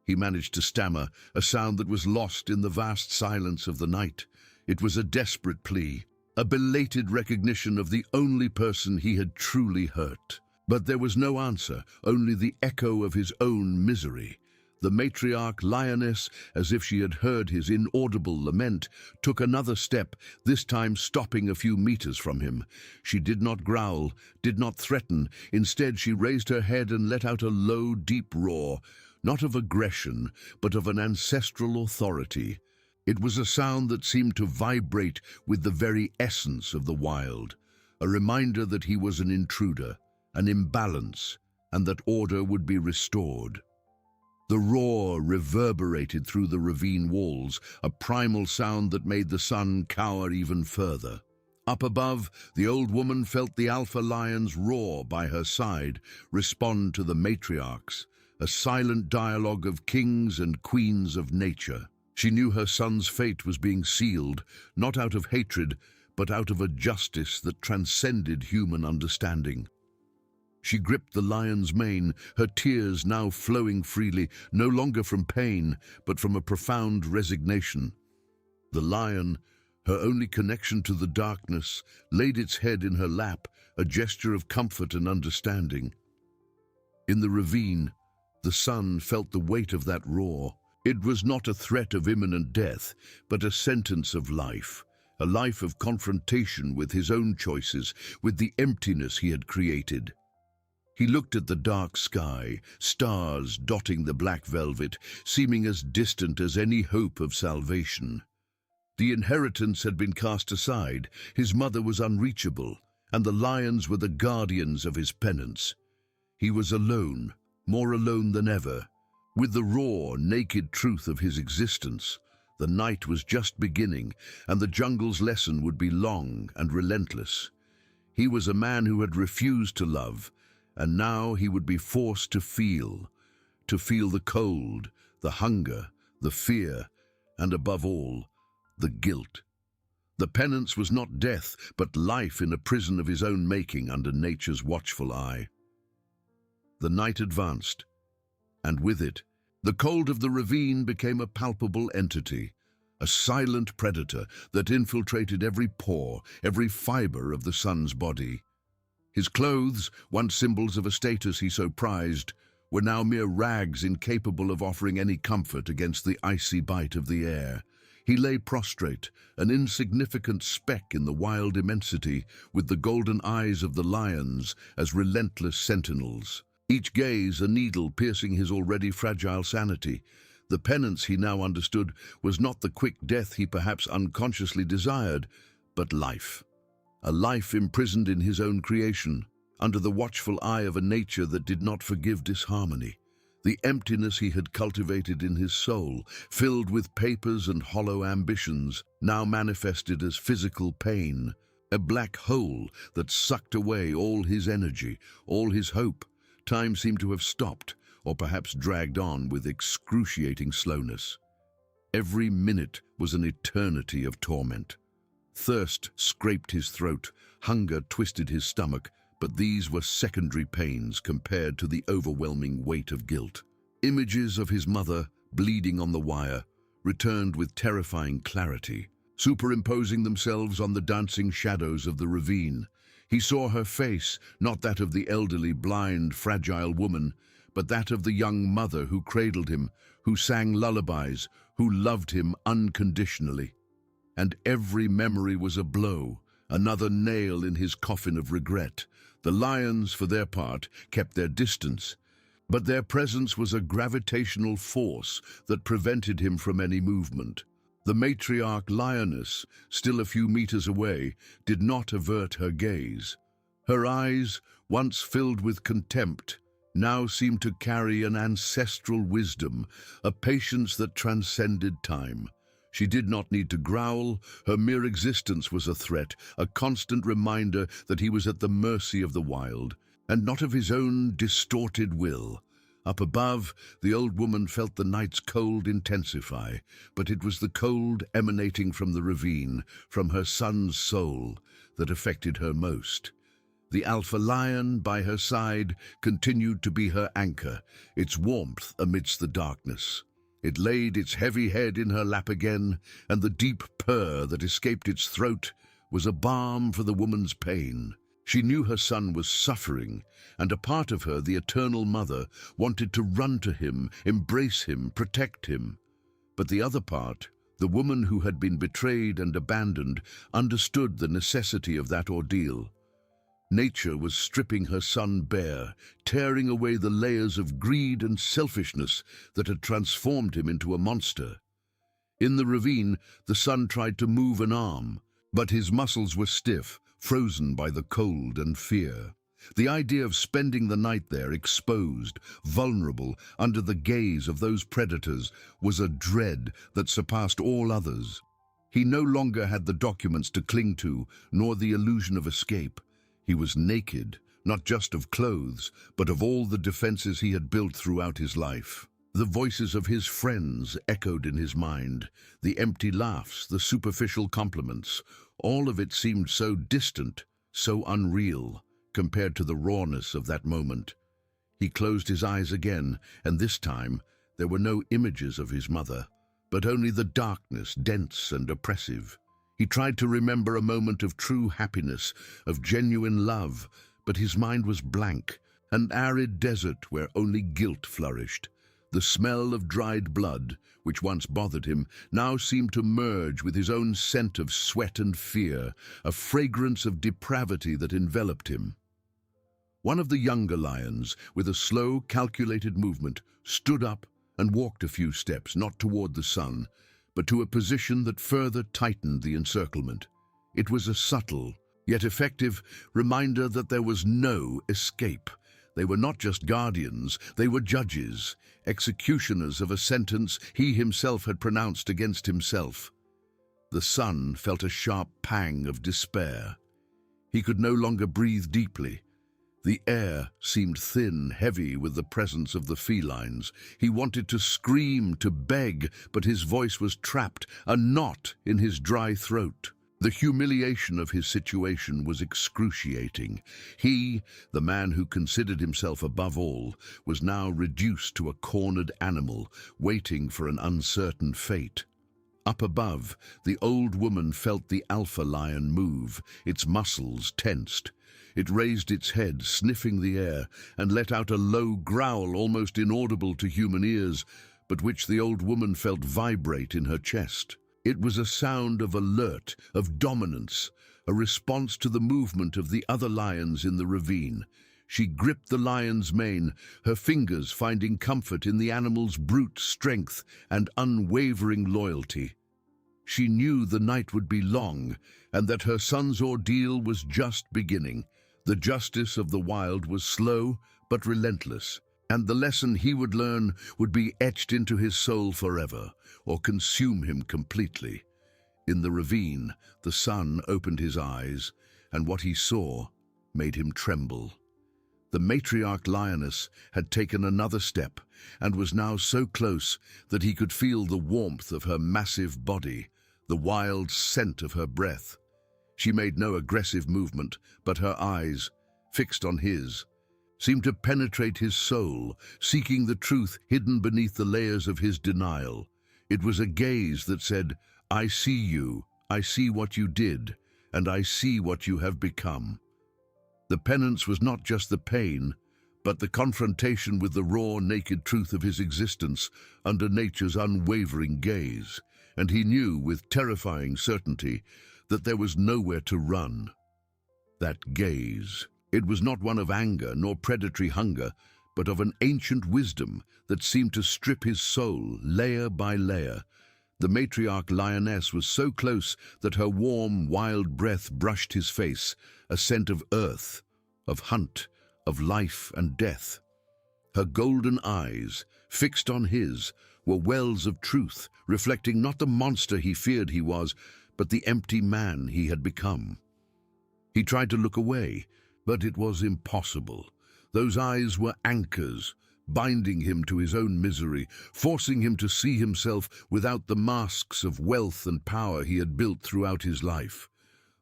He managed to stammer, a sound that was lost in the vast silence of the night. It was a desperate plea, a belated recognition of the only person he had truly hurt. But there was no answer, only the echo of his own misery. The matriarch lioness, as if she had heard his inaudible lament, took another step, this time stopping a few meters from him. She did not growl, did not threaten. Instead, she raised her head and let out a low, deep roar, not of aggression, but of an ancestral authority. It was a sound that seemed to vibrate with the very essence of the wild, a reminder that he was an intruder, an imbalance, and that order would be restored. The roar reverberated through the ravine walls, a primal sound that made the sun cower even further. Up above, the old woman felt the alpha lion's roar by her side respond to the matriarch's, a silent dialogue of kings and queens of nature. She knew her son's fate was being sealed, not out of hatred, but out of a justice that transcended human understanding. She gripped the lion's mane, her tears now flowing freely, no longer from pain, but from a profound resignation. The lion, her only connection to the darkness, laid its head in her lap, a gesture of comfort and understanding. In the ravine, the sun felt the weight of that roar. It was not a threat of imminent death, but a sentence of life, a life of confrontation with his own choices, with the emptiness he had created. He looked at the dark sky, stars dotting the black velvet, seeming as distant as any hope of salvation. The inheritance had been cast aside, his mother was unreachable, and the lions were the guardians of his penance. He was alone, more alone than ever. With the raw, naked truth of his existence, the night was just beginning, and the jungle's lesson would be long and relentless. He was a man who had refused to love, and now he would be forced to feel the cold, the hunger, the fear, and above all, the guilt. The penance was not death, but life in a prison of his own making under nature's watchful eye. The night advanced, and with it, the cold of the ravine became a palpable entity, a silent predator that infiltrated every pore, every fiber of the sun's body. His clothes, once symbols of a status he so prized, were now mere rags incapable of offering any comfort against the icy bite of the air. He lay prostrate, an insignificant speck in the wild immensity, with the golden eyes of the lions as relentless sentinels. Each gaze a needle piercing his already fragile sanity. The penance he now understood was not the quick death he perhaps unconsciously desired, but life. A life imprisoned in his own creation, under the watchful eye of a nature that did not forgive disharmony. The emptiness he had cultivated in his soul, filled with papers and hollow ambitions, now manifested as physical pain, a black hole that sucked away all his energy, all his hope. Time seemed to have stopped, or perhaps dragged on with excruciating slowness. Every minute was an eternity of torment. Thirst scraped his throat, hunger twisted his stomach, but these were secondary pains compared to the overwhelming weight of guilt. Images of his mother, bleeding on the wire, returned with terrifying clarity, superimposing themselves on the dancing shadows of the ravine. He saw her face, not that of the elderly, blind, fragile woman, but that of the young mother who cradled him, who sang lullabies, who loved him unconditionally. And every memory was a blow, another nail in his coffin of regret. The lions, for their part, kept their distance, but their presence was a gravitational force that prevented him from any movement. The matriarch lioness, still a few meters away, did not avert her gaze. Her eyes, once filled with contempt, now seemed to carry an ancestral wisdom, a patience that transcended time. She did not need to growl. Her mere existence was a threat, a constant reminder that he was at the mercy of the wild, and not of his own distorted will. Up above, the old woman felt the night's cold intensify, but it was the cold emanating from the ravine, from her son's soul, that affected her most. The alpha lion by her side continued to be her anchor, its warmth amidst the darkness. It laid its heavy head in her lap again, and the deep purr that escaped its throat was a balm for the woman's pain. She knew her son was suffering, and a part of her, the eternal mother, wanted to run to him, embrace him, protect him. But the other part, the woman who had been betrayed and abandoned, understood the necessity of that ordeal. Nature was stripping her son bare, tearing away the layers of greed and selfishness that had transformed him into a monster. In the ravine, the son tried to move an arm, but his muscles were stiff, frozen by the cold and fear. The idea of spending the night there, exposed, vulnerable, under the gaze of those predators, was a dread that surpassed all others. He no longer had the documents to cling to, nor the illusion of escape. He was naked, not just of clothes, but of all the defenses he had built throughout his life. The voices of his friends echoed in his mind, the empty laughs, the superficial compliments. All of it seemed so distant, so unreal, compared to the rawness of that moment. He closed his eyes again, and this time there were no images of his mother, but only the darkness, dense and oppressive. He tried to remember a moment of true happiness, of genuine love, but his mind was blank, an arid desert where only guilt flourished. The smell of dried blood, which once bothered him, now seemed to merge with his own scent of sweat and fear, a fragrance of depravity that enveloped him. One of the younger lions, with a slow, calculated movement, stood up and walked a few steps, not toward the sun, but to a position that further tightened the encirclement. It was a subtle, yet effective, reminder that there was no escape. They were not just guardians, they were judges, executioners of a sentence he himself had pronounced against himself. The son felt a sharp pang of despair. He could no longer breathe deeply. The air seemed thin, heavy with the presence of the felines. He wanted to scream, to beg, but his voice was trapped, a knot in his dry throat. The humiliation of his situation was excruciating. He, the man who considered himself above all, was now reduced to a cornered animal, waiting for an uncertain fate. Up above, the old woman felt the alpha lion move, its muscles tensed. It raised its head, sniffing the air, and let out a low growl almost inaudible to human ears, but which the old woman felt vibrate in her chest. It was a sound of alert, of dominance, a response to the movement of the other lions in the ravine. She gripped the lion's mane, her fingers finding comfort in the animal's brute strength and unwavering loyalty. She knew the night would be long, and that her son's ordeal was just beginning. The justice of the wild was slow but relentless, and the lesson he would learn would be etched into his soul forever, or consume him completely. In the ravine, the son opened his eyes, and what he saw made him tremble. The matriarch lioness had taken another step, and was now so close that he could feel the warmth of her massive body, the wild scent of her breath. She made no aggressive movement, but her eyes, fixed on his, seemed to penetrate his soul, seeking the truth hidden beneath the layers of his denial. It was a gaze that said, "I see you, I see what you did, and I see what you have become." The penance was not just the pain, but the confrontation with the raw, naked truth of his existence under nature's unwavering gaze, and he knew with terrifying certainty that there was nowhere to run. That gaze, it was not one of anger nor predatory hunger, but of an ancient wisdom that seemed to strip his soul layer by layer. The matriarch lioness was so close that her warm, wild breath brushed his face, a scent of earth, of hunt, of life and death. Her golden eyes, fixed on his, were wells of truth, reflecting not the monster he feared he was, but the empty man he had become. He tried to look away, but it was impossible. Those eyes were anchors, binding him to his own misery, forcing him to see himself without the masks of wealth and power he had built throughout his life.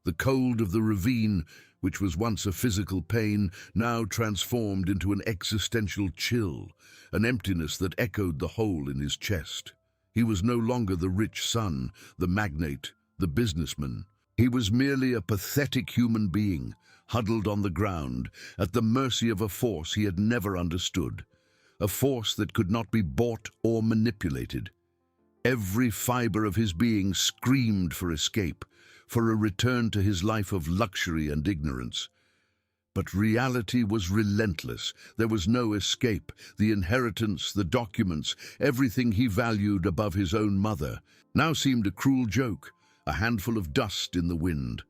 The cold of the ravine, which was once a physical pain, now transformed into an existential chill, an emptiness that echoed the hole in his chest. He was no longer the rich son, the magnate, the businessman. He was merely a pathetic human being, huddled on the ground, at the mercy of a force he had never understood, a force that could not be bought or manipulated. Every fiber of his being screamed for escape, for a return to his life of luxury and ignorance. But reality was relentless. There was no escape. The inheritance, the documents, everything he valued above his own mother, now seemed a cruel joke, a handful of dust in the wind.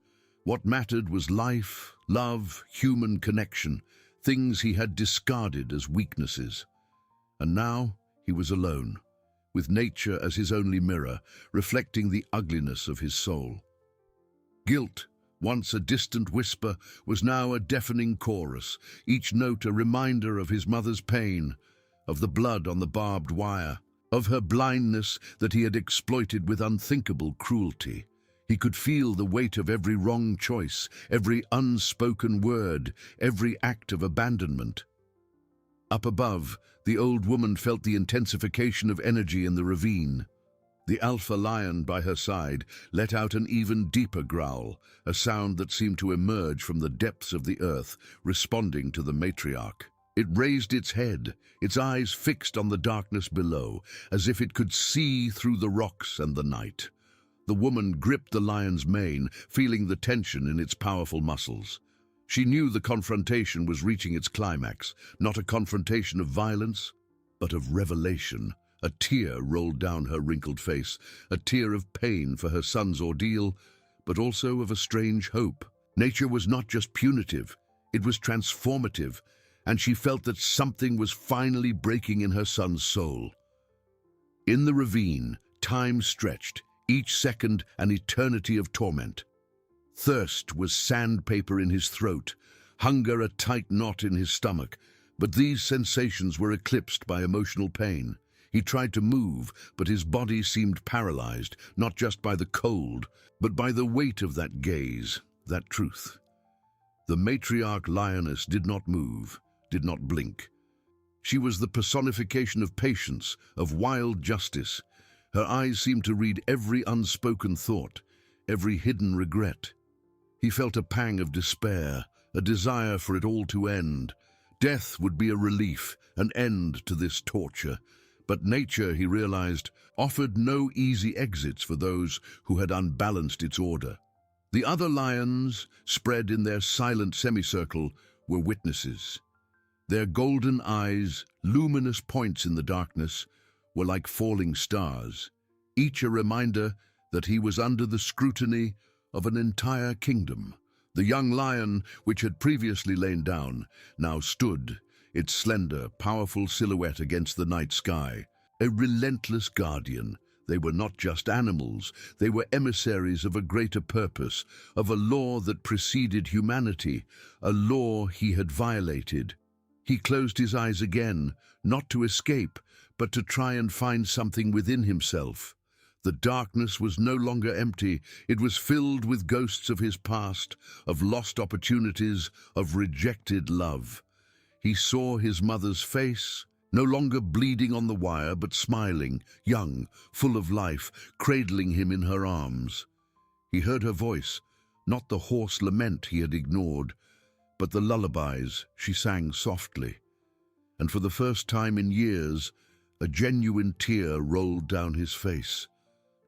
What mattered was life, love, human connection, things he had discarded as weaknesses. And now he was alone, with nature as his only mirror, reflecting the ugliness of his soul. Guilt, once a distant whisper, was now a deafening chorus, each note a reminder of his mother's pain, of the blood on the barbed wire, of her blindness that he had exploited with unthinkable cruelty. He could feel the weight of every wrong choice, every unspoken word, every act of abandonment. Up above, the old woman felt the intensification of energy in the ravine. The alpha lion by her side let out an even deeper growl, a sound that seemed to emerge from the depths of the earth, responding to the matriarch. It raised its head, its eyes fixed on the darkness below, as if it could see through the rocks and the night. The woman gripped the lion's mane, feeling the tension in its powerful muscles. She knew the confrontation was reaching its climax, not a confrontation of violence, but of revelation. A tear rolled down her wrinkled face, a tear of pain for her son's ordeal, but also of a strange hope. Nature was not just punitive, it was transformative, and she felt that something was finally breaking in her son's soul. In the ravine, time stretched, each second an eternity of torment. Thirst was sandpaper in his throat, hunger a tight knot in his stomach, but these sensations were eclipsed by emotional pain. He tried to move, but his body seemed paralyzed, not just by the cold, but by the weight of that gaze, that truth. The matriarch lioness did not move, did not blink. She was the personification of patience, of wild justice. Her eyes seemed to read every unspoken thought, every hidden regret. He felt a pang of despair, a desire for it all to end. Death would be a relief, an end to this torture. But nature, he realized, offered no easy exits for those who had unbalanced its order. The other lions, spread in their silent semicircle, were witnesses. Their golden eyes, luminous points in the darkness, were like falling stars, each a reminder that he was under the scrutiny of an entire kingdom. The young lion, which had previously lain down, now stood, its slender, powerful silhouette against the night sky. A relentless guardian. They were not just animals, they were emissaries of a greater purpose, of a law that preceded humanity, a law he had violated. He closed his eyes again, not to escape, but to try and find something within himself. The darkness was no longer empty, it was filled with ghosts of his past, of lost opportunities, of rejected love. He saw his mother's face, no longer bleeding on the wire, but smiling, young, full of life, cradling him in her arms. He heard her voice, not the hoarse lament he had ignored, but the lullabies she sang softly. And for the first time in years, a genuine tear rolled down his face.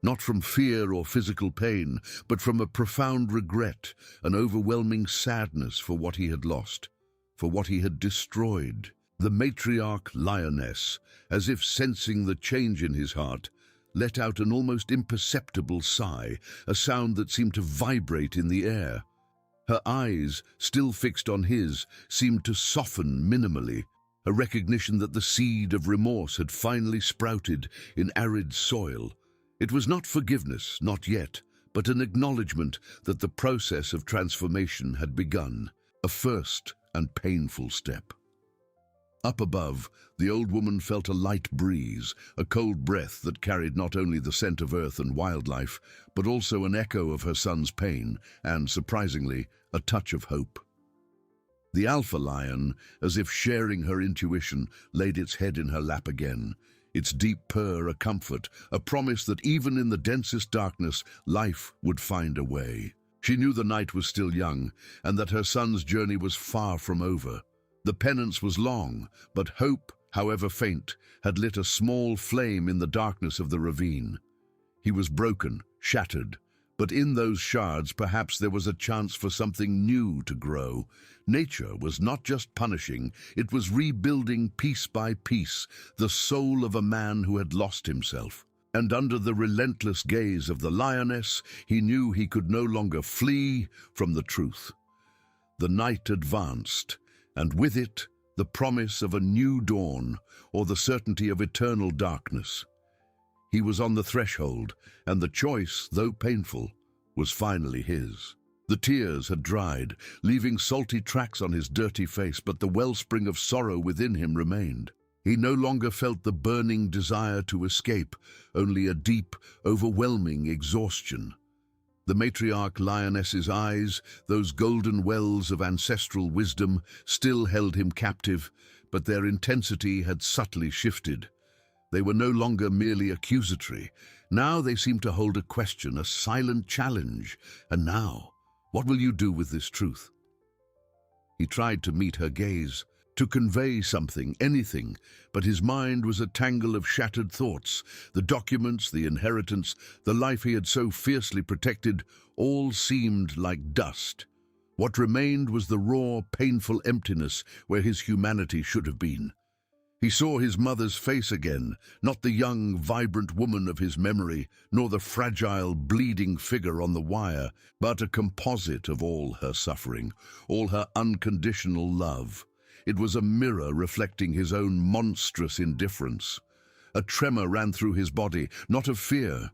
Not from fear or physical pain, but from a profound regret, an overwhelming sadness for what he had lost, for what he had destroyed. The matriarch lioness, as if sensing the change in his heart, let out an almost imperceptible sigh, a sound that seemed to vibrate in the air. Her eyes, still fixed on his, seemed to soften minimally, a recognition that the seed of remorse had finally sprouted in arid soil. It was not forgiveness, not yet, but an acknowledgement that the process of transformation had begun, a first and painful step. Up above, the old woman felt a light breeze, a cold breath that carried not only the scent of earth and wildlife, but also an echo of her son's pain and, surprisingly, a touch of hope. The alpha lion, as if sharing her intuition, laid its head in her lap again, its deep purr a comfort, a promise that even in the densest darkness, life would find a way. She knew the night was still young, and that her son's journey was far from over. The penance was long, but hope, however faint, had lit a small flame in the darkness of the ravine. He was broken, shattered, but in those shards perhaps there was a chance for something new to grow. Nature was not just punishing, it was rebuilding piece by piece the soul of a man who had lost himself. And under the relentless gaze of the lioness, he knew he could no longer flee from the truth. The night advanced, and with it, the promise of a new dawn, or the certainty of eternal darkness. He was on the threshold, and the choice, though painful, was finally his. The tears had dried, leaving salty tracks on his dirty face, but the wellspring of sorrow within him remained. He no longer felt the burning desire to escape, only a deep, overwhelming exhaustion. The matriarch lioness's eyes, those golden wells of ancestral wisdom, still held him captive, but their intensity had subtly shifted. They were no longer merely accusatory. Now they seemed to hold a question, a silent challenge. And now, what will you do with this truth? He tried to meet her gaze, to convey something, anything, but his mind was a tangle of shattered thoughts. The documents, the inheritance, the life he had so fiercely protected, all seemed like dust. What remained was the raw, painful emptiness where his humanity should have been. He saw his mother's face again, not the young, vibrant woman of his memory, nor the fragile, bleeding figure on the wire, but a composite of all her suffering, all her unconditional love. It was a mirror reflecting his own monstrous indifference. A tremor ran through his body, not of fear,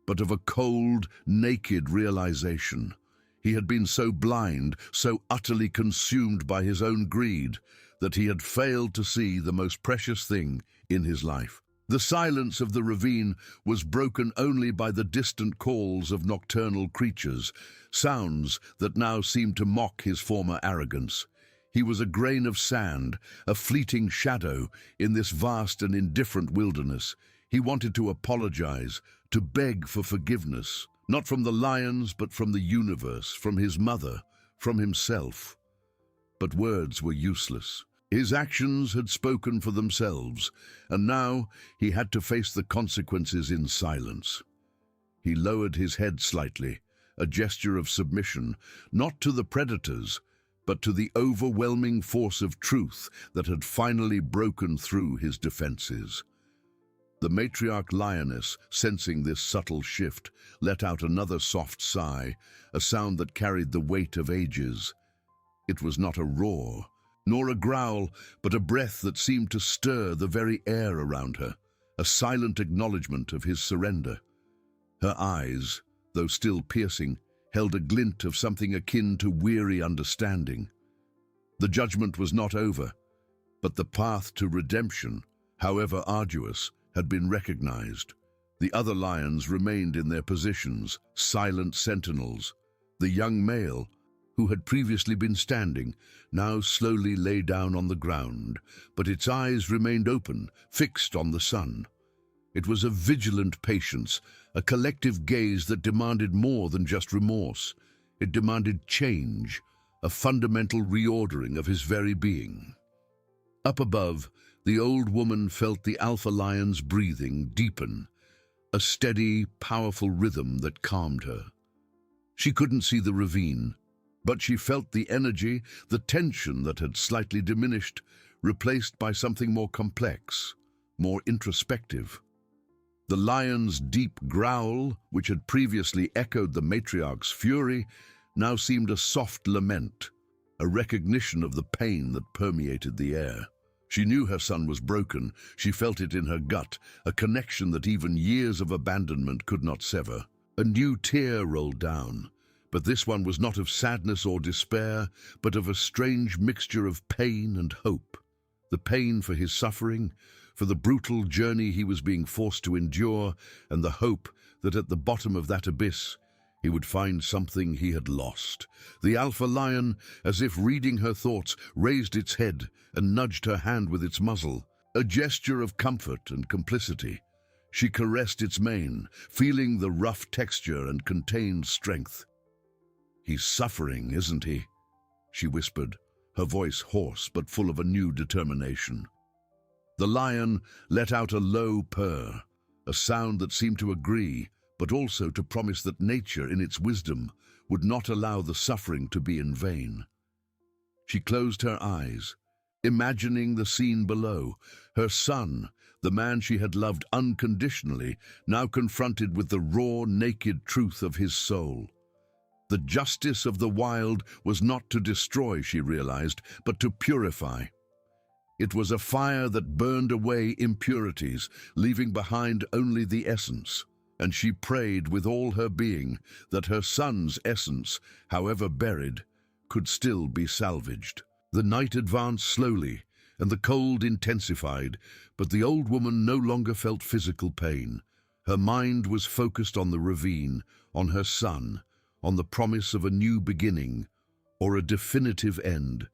but of a cold, naked realization. He had been so blind, so utterly consumed by his own greed, that he had failed to see the most precious thing in his life. The silence of the ravine was broken only by the distant calls of nocturnal creatures, sounds that now seemed to mock his former arrogance. He was a grain of sand, a fleeting shadow in this vast and indifferent wilderness. He wanted to apologize, to beg for forgiveness, not from the lions, but from the universe, from his mother, from himself. But words were useless. His actions had spoken for themselves, and now he had to face the consequences in silence. He lowered his head slightly, a gesture of submission, not to the predators, but to the overwhelming force of truth that had finally broken through his defenses. The matriarch lioness, sensing this subtle shift, let out another soft sigh, a sound that carried the weight of ages. It was not a roar, nor a growl, but a breath that seemed to stir the very air around her, a silent acknowledgement of his surrender. Her eyes, though still piercing, held a glint of something akin to weary understanding. The judgment was not over, but the path to redemption, however arduous, had been recognized. The other lions remained in their positions, silent sentinels. The young male, who had previously been standing, now slowly lay down on the ground, but its eyes remained open, fixed on the sun. It was a vigilant patience, a collective gaze that demanded more than just remorse. It demanded change, a fundamental reordering of his very being. Up above, the old woman felt the alpha lion's breathing deepen, a steady, powerful rhythm that calmed her. She couldn't see the ravine, but she felt the energy, the tension that had slightly diminished, replaced by something more complex, more introspective. The lion's deep growl, which had previously echoed the matriarch's fury, now seemed a soft lament, a recognition of the pain that permeated the air. She knew her son was broken. She felt it in her gut, a connection that even years of abandonment could not sever. A new tear rolled down, but this one was not of sadness or despair, but of a strange mixture of pain and hope. The pain for his suffering, for the brutal journey he was being forced to endure, and the hope that at the bottom of that abyss he would find something he had lost. The alpha lion, as if reading her thoughts, raised its head and nudged her hand with its muzzle, a gesture of comfort and complicity. She caressed its mane, feeling the rough texture and contained strength. "He's suffering, isn't he?" she whispered, her voice hoarse but full of a new determination. The lion let out a low purr, a sound that seemed to agree, but also to promise that nature, in its wisdom, would not allow the suffering to be in vain. She closed her eyes, imagining the scene below, her son, the man she had loved unconditionally, now confronted with the raw, naked truth of his soul. The justice of the wild was not to destroy, she realized, but to purify. It was a fire that burned away impurities, leaving behind only the essence. And she prayed with all her being that her son's essence, however buried, could still be salvaged. The night advanced slowly, and the cold intensified, but the old woman no longer felt physical pain. Her mind was focused on the ravine, on her son, on the promise of a new beginning or a definitive end.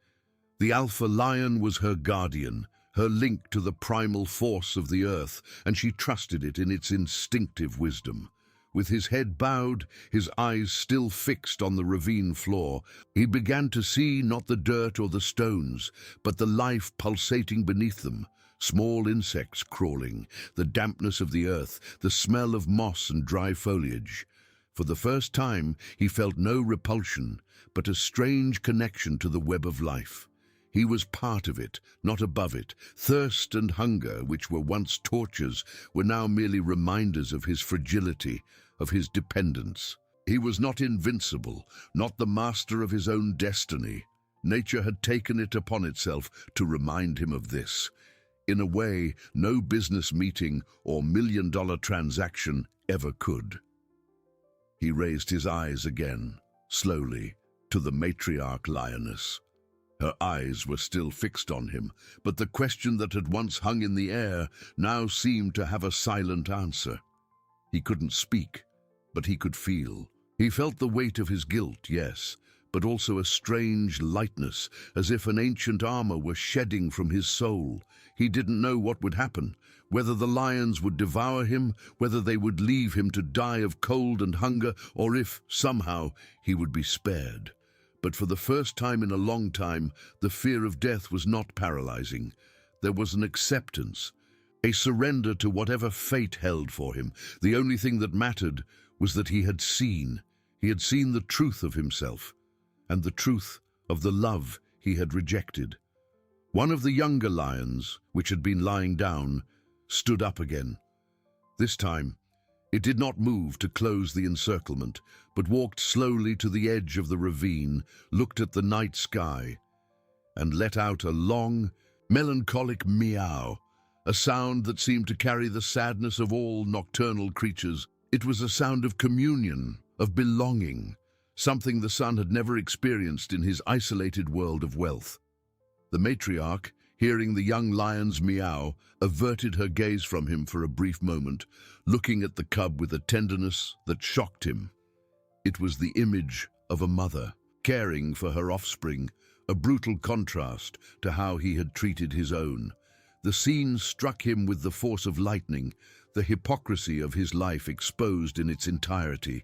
The alpha lion was her guardian, her link to the primal force of the earth, and she trusted it in its instinctive wisdom. With his head bowed, his eyes still fixed on the ravine floor, he began to see not the dirt or the stones, but the life pulsating beneath them. Small insects crawling, the dampness of the earth, the smell of moss and dry foliage. For the first time, he felt no repulsion, but a strange connection to the web of life. He was part of it, not above it. Thirst and hunger, which were once tortures, were now merely reminders of his fragility, of his dependence. He was not invincible, not the master of his own destiny. Nature had taken it upon itself to remind him of this. In a way, no business meeting or million-dollar transaction ever could. He raised his eyes again, slowly, to the matriarch lioness. Her eyes were still fixed on him, but the question that had once hung in the air now seemed to have a silent answer. He couldn't speak, but he could feel. He felt the weight of his guilt, yes, but also a strange lightness, as if an ancient armor were shedding from his soul. He didn't know what would happen, whether the lions would devour him, whether they would leave him to die of cold and hunger, or if, somehow, he would be spared. But for the first time in a long time, the fear of death was not paralyzing. There was an acceptance, a surrender to whatever fate held for him. The only thing that mattered was that he had seen. He had seen the truth of himself, and the truth of the love he had rejected. One of the younger lions, which had been lying down, stood up again. This time, it did not move to close the encirclement, but walked slowly to the edge of the ravine, looked at the night sky, and let out a long, melancholic meow, a sound that seemed to carry the sadness of all nocturnal creatures. It was a sound of communion, of belonging, something the son had never experienced in his isolated world of wealth. The matriarch, hearing the young lion's meow, averted her gaze from him for a brief moment, looking at the cub with a tenderness that shocked him. It was the image of a mother, caring for her offspring, a brutal contrast to how he had treated his own. The scene struck him with the force of lightning, the hypocrisy of his life exposed in its entirety.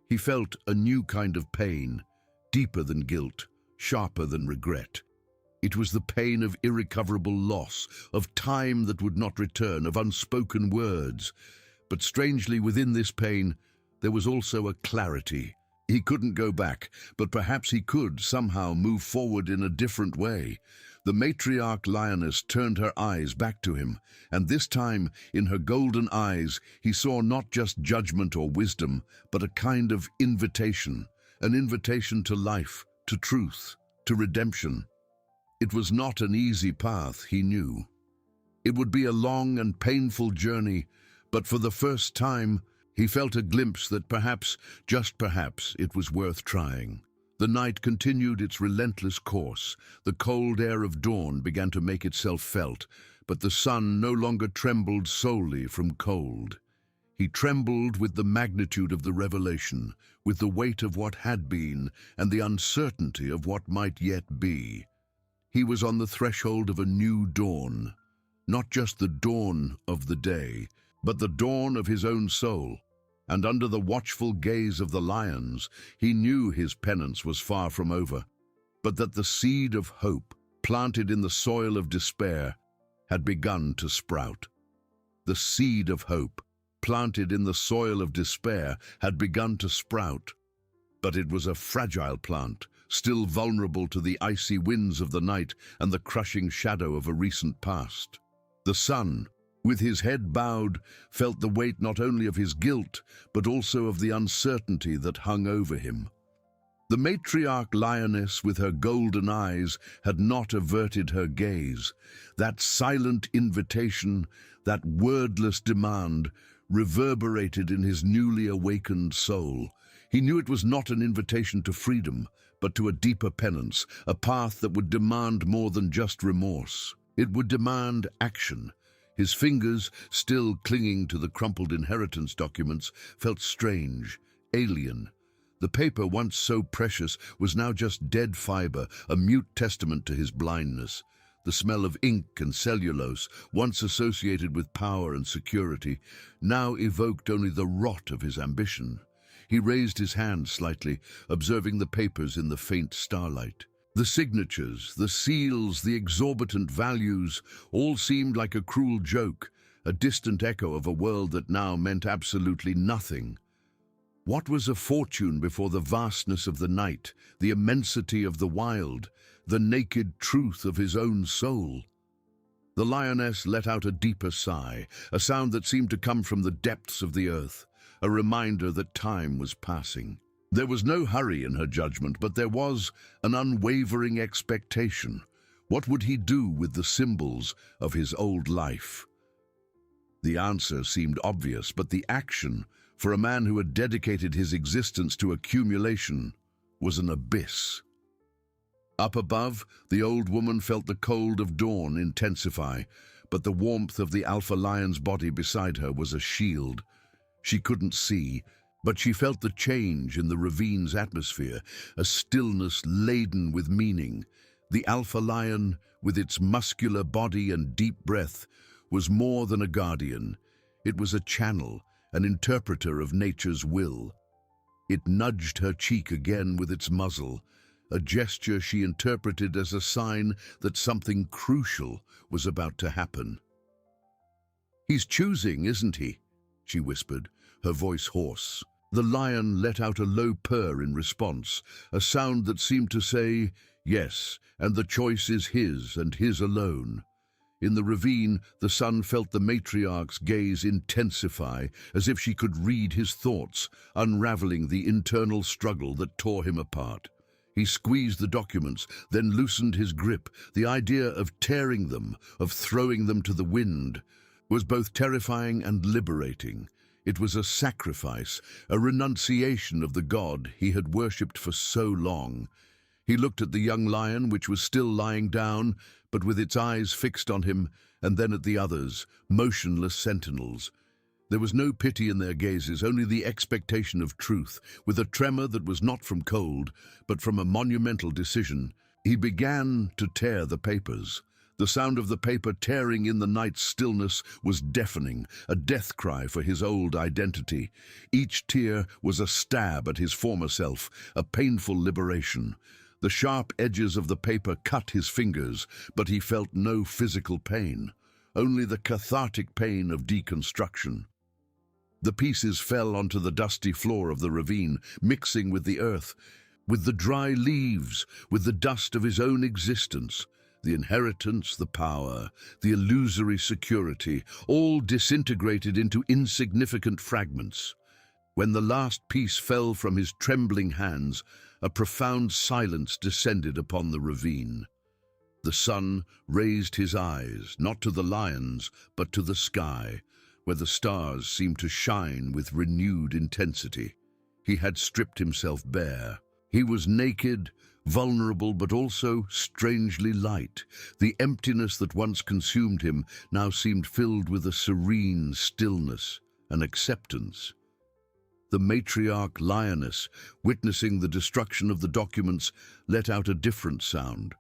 He felt a new kind of pain, deeper than guilt, sharper than regret. It was the pain of irrecoverable loss, of time that would not return, of unspoken words. But strangely, within this pain, there was also a clarity. He couldn't go back, but perhaps he could somehow move forward in a different way. The matriarch lioness turned her eyes back to him, and this time, in her golden eyes, he saw not just judgment or wisdom, but a kind of invitation, an invitation to life, to truth, to redemption. It was not an easy path, he knew. It would be a long and painful journey, but for the first time, he felt a glimpse that perhaps, just perhaps, it was worth trying. The night continued its relentless course. The cold air of dawn began to make itself felt, but the sun no longer trembled solely from cold. He trembled with the magnitude of the revelation, with the weight of what had been, and the uncertainty of what might yet be. He was on the threshold of a new dawn, not just the dawn of the day, but the dawn of his own soul. And under the watchful gaze of the lions, he knew his penance was far from over, but that the seed of hope, planted in the soil of despair, had begun to sprout. The seed of hope, planted in the soil of despair, had begun to sprout. But it was a fragile plant, still vulnerable to the icy winds of the night and the crushing shadow of a recent past. The sun, with his head bowed, felt the weight not only of his guilt, but also of the uncertainty that hung over him. The matriarch lioness with her golden eyes had not averted her gaze. That silent invitation, that wordless demand, reverberated in his newly awakened soul. He knew it was not an invitation to freedom, but to a deeper penance, a path that would demand more than just remorse. It would demand action. His fingers, still clinging to the crumpled inheritance documents, felt strange, alien. The paper, once so precious, was now just dead fiber, a mute testament to his blindness. The smell of ink and cellulose, once associated with power and security, now evoked only the rot of his ambition. He raised his hand slightly, observing the papers in the faint starlight. The signatures, the seals, the exorbitant values, all seemed like a cruel joke, a distant echo of a world that now meant absolutely nothing. What was a fortune before the vastness of the night, the immensity of the wild, the naked truth of his own soul? The lioness let out a deeper sigh, a sound that seemed to come from the depths of the earth, a reminder that time was passing. There was no hurry in her judgment, but there was an unwavering expectation. What would he do with the symbols of his old life? The answer seemed obvious, but the action, for a man who had dedicated his existence to accumulation, was an abyss. Up above, the old woman felt the cold of dawn intensify, but the warmth of the alpha lion's body beside her was a shield. She couldn't see, but she felt the change in the ravine's atmosphere, a stillness laden with meaning. The alpha lion, with its muscular body and deep breath, was more than a guardian. It was a channel, an interpreter of nature's will. It nudged her cheek again with its muzzle, a gesture she interpreted as a sign that something crucial was about to happen. "He's choosing, isn't he?" she whispered, her voice hoarse. The lion let out a low purr in response, a sound that seemed to say, "Yes, and the choice is his and his alone." In the ravine, the sun felt the matriarch's gaze intensify, as if she could read his thoughts, unraveling the internal struggle that tore him apart. He squeezed the documents, then loosened his grip. The idea of tearing them, of throwing them to the wind, was both terrifying and liberating. It was a sacrifice, a renunciation of the god he had worshipped for so long. He looked at the young lion, which was still lying down, but with its eyes fixed on him, and then at the others, motionless sentinels. There was no pity in their gazes, only the expectation of truth. With a tremor that was not from cold, but from a monumental decision, he began to tear the papers. The sound of the paper tearing in the night's stillness was deafening, a death cry for his old identity. Each tear was a stab at his former self, a painful liberation. The sharp edges of the paper cut his fingers, but he felt no physical pain, only the cathartic pain of deconstruction. The pieces fell onto the dusty floor of the ravine, mixing with the earth, with the dry leaves, with the dust of his own existence. The inheritance, the power, the illusory security, all disintegrated into insignificant fragments. When the last piece fell from his trembling hands, a profound silence descended upon the ravine. The sun raised his eyes, not to the lions, but to the sky, where the stars seemed to shine with renewed intensity. He had stripped himself bare. He was naked, vulnerable, but also strangely light. The emptiness that once consumed him now seemed filled with a serene stillness, an acceptance. The matriarch lioness, witnessing the destruction of the documents, let out a different sound.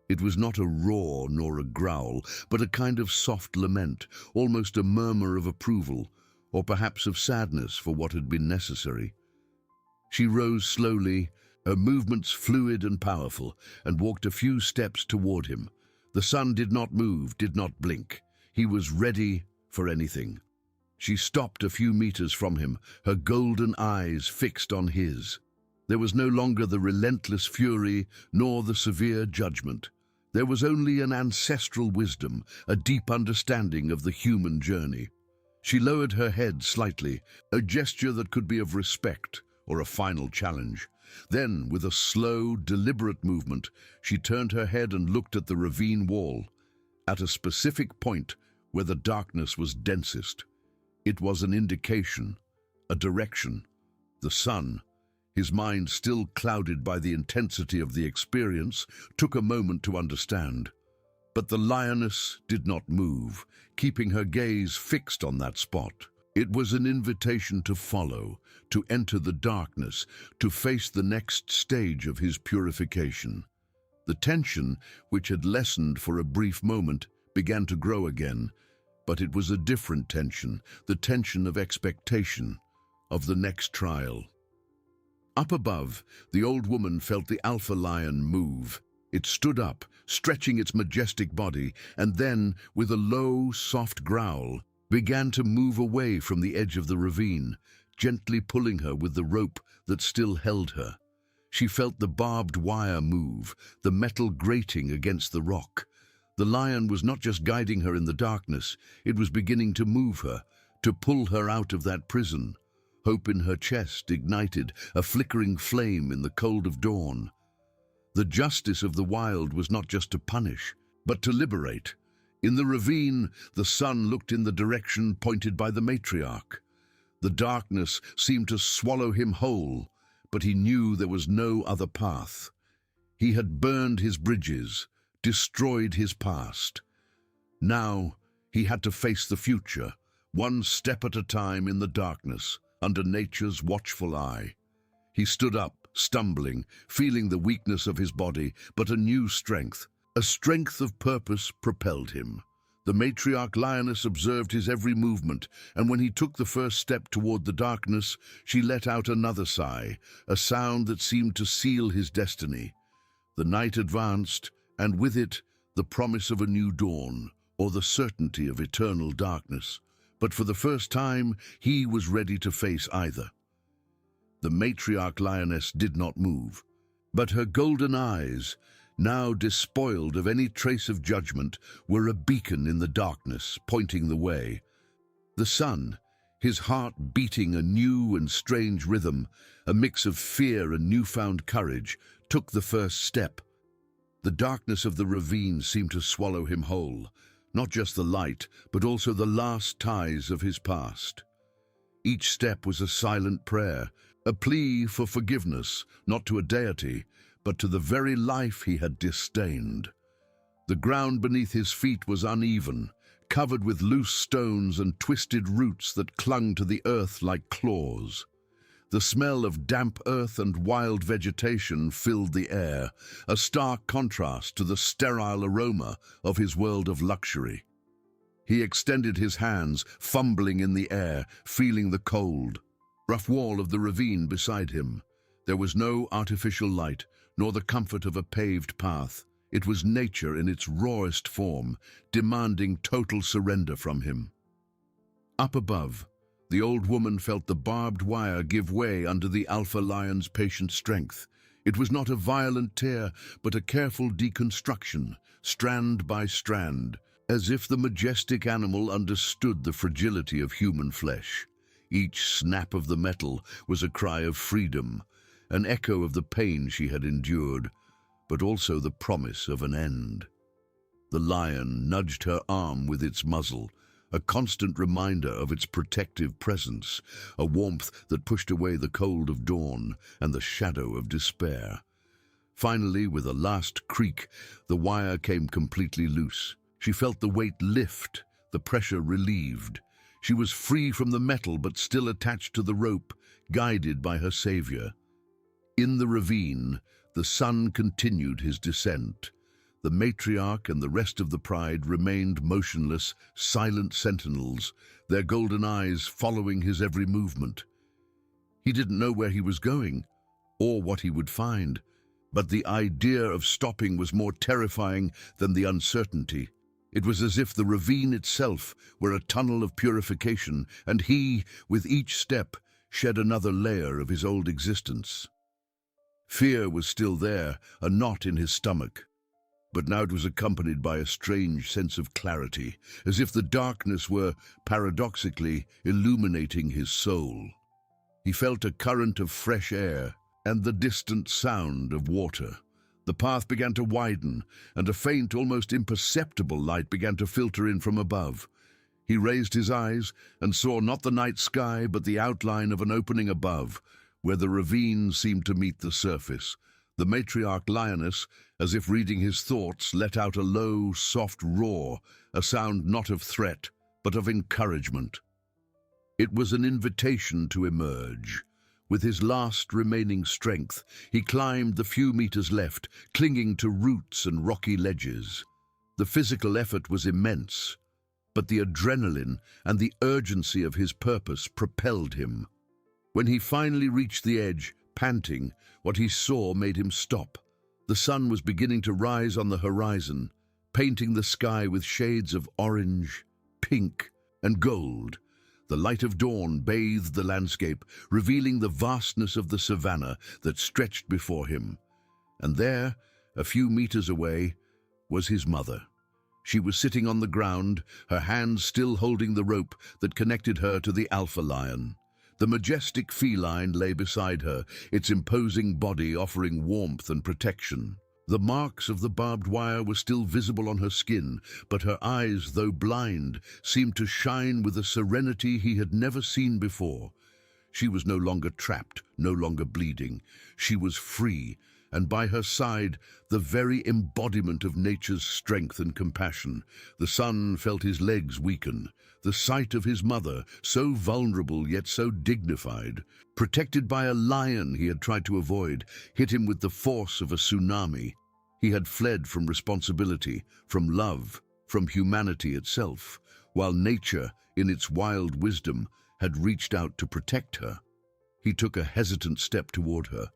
It was not a roar nor a growl, but a kind of soft lament, almost a murmur of approval, or perhaps of sadness for what had been necessary. She rose slowly, her movements fluid and powerful, and walked a few steps toward him. The sun did not move, did not blink. He was ready for anything. She stopped a few meters from him, her golden eyes fixed on his. There was no longer the relentless fury, nor the severe judgment. There was only an ancestral wisdom, a deep understanding of the human journey. She lowered her head slightly, a gesture that could be of respect or a final challenge. Then, with a slow, deliberate movement, she turned her head and looked at the ravine wall, at a specific point where the darkness was densest. It was an indication, a direction. The sun, his mind still clouded by the intensity of the experience, took a moment to understand. But the lioness did not move, keeping her gaze fixed on that spot. It was an invitation to follow, to enter the darkness, to face the next stage of his purification. The tension, which had lessened for a brief moment, began to grow again, but it was a different tension, the tension of expectation, of the next trial. Up above, the old woman felt the alpha lion move. It stood up, stretching its majestic body, and then, with a low, soft growl, began to move away from the edge of the ravine, gently pulling her with the rope that still held her. She felt the barbed wire move, the metal grating against the rock. The lion was not just guiding her in the darkness, it was beginning to move her, to pull her out of that prison. Hope in her chest ignited, a flickering flame in the cold of dawn. The justice of the wild was not just to punish, but to liberate. In the ravine, the sun looked in the direction pointed by the matriarch. The darkness seemed to swallow him whole, but he knew there was no other path. He had burned his bridges, destroyed his past. Now he had to face the future, one step at a time in the darkness, under nature's watchful eye. He stood up, stumbling, feeling the weakness of his body, but a new strength. A strength of purpose propelled him. The matriarch lioness observed his every movement, and when he took the first step toward the darkness, she let out another sigh, a sound that seemed to seal his destiny. The night advanced, and with it, the promise of a new dawn, or the certainty of eternal darkness. But for the first time, he was ready to face either. The matriarch lioness did not move, but her golden eyes, now despoiled of any trace of judgment, were a beacon in the darkness, pointing the way. The sun, his heart beating a new and strange rhythm, a mix of fear and newfound courage, took the first step. The darkness of the ravine seemed to swallow him whole, not just the light, but also the last ties of his past. Each step was a silent prayer, a plea for forgiveness, not to a deity, but to the very life he had disdained. The ground beneath his feet was uneven, covered with loose stones and twisted roots that clung to the earth like claws. The smell of damp earth and wild vegetation filled the air, a stark contrast to the sterile aroma of his world of luxury. He extended his hands, fumbling in the air, feeling the cold, rough wall of the ravine beside him. There was no artificial light, nor the comfort of a paved path. It was nature in its rawest form, demanding total surrender from him. Up above, the old woman felt the barbed wire give way under the alpha lion's patient strength. It was not a violent tear, but a careful deconstruction, strand by strand, as if the majestic animal understood the fragility of human flesh. Each snap of the metal was a cry of freedom, an echo of the pain she had endured, but also the promise of an end. The lion nudged her arm with its muzzle, a constant reminder of its protective presence, a warmth that pushed away the cold of dawn and the shadow of despair. Finally, with a last creak, the wire came completely loose. She felt the weight lift, the pressure relieved. She was free from the metal but still attached to the rope, guided by her savior. In the ravine, the sun continued his descent. The matriarch and the rest of the pride remained motionless, silent sentinels, their golden eyes following his every movement. He didn't know where he was going, or what he would find, but the idea of stopping was more terrifying than the uncertainty. It was as if the ravine itself were a tunnel of purification, and he, with each step, shed another layer of his old existence. Fear was still there, a knot in his stomach. But now it was accompanied by a strange sense of clarity, as if the darkness were, paradoxically, illuminating his soul. He felt a current of fresh air and the distant sound of water. The path began to widen, and a faint, almost imperceptible light began to filter in from above. He raised his eyes and saw not the night sky, but the outline of an opening above, where the ravine seemed to meet the surface. The matriarch lioness, as if reading his thoughts, let out a low, soft roar, a sound not of threat, but of encouragement. It was an invitation to emerge. With his last remaining strength, he climbed the few meters left, clinging to roots and rocky ledges. The physical effort was immense, but the adrenaline and the urgency of his purpose propelled him. When he finally reached the edge, panting, what he saw made him stop. The sun was beginning to rise on the horizon, painting the sky with shades of orange, pink, and gold. The light of dawn bathed the landscape, revealing the vastness of the savanna that stretched before him. And there, a few meters away, was his mother. She was sitting on the ground, her hands still holding the rope that connected her to the alpha lion. The majestic feline lay beside her, its imposing body offering warmth and protection. The marks of the barbed wire were still visible on her skin, but her eyes, though blind, seemed to shine with a serenity he had never seen before. She was no longer trapped, no longer bleeding. She was free, and by her side, the very embodiment of nature's strength and compassion. The son felt his legs weaken. The sight of his mother, so vulnerable yet so dignified, protected by a lion he had tried to avoid, hit him with the force of a tsunami. He had fled from responsibility, from love, from humanity itself, while nature, in its wild wisdom, had reached out to protect her. He took a hesitant step toward her.